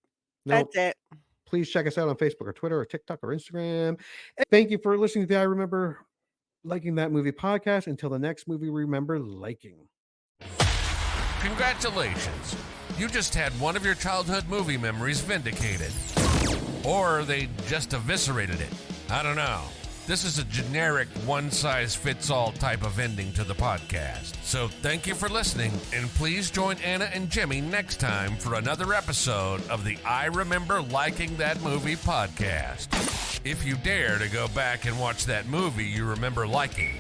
Nope.
That's it.
Please check us out on Facebook or Twitter or TikTok or Instagram. And thank you for listening to the I Remember Liking That Movie podcast. Until the next movie, remember liking.
Congratulations. You just had one of your childhood movie memories vindicated. Or they just eviscerated it. I don't know. This is a generic one-size-fits-all type of ending to the podcast. So thank you for listening, and please join Anna and Jimmy next time for another episode of the I Remember Liking That Movie podcast. If you dare to go back and watch that movie you remember liking,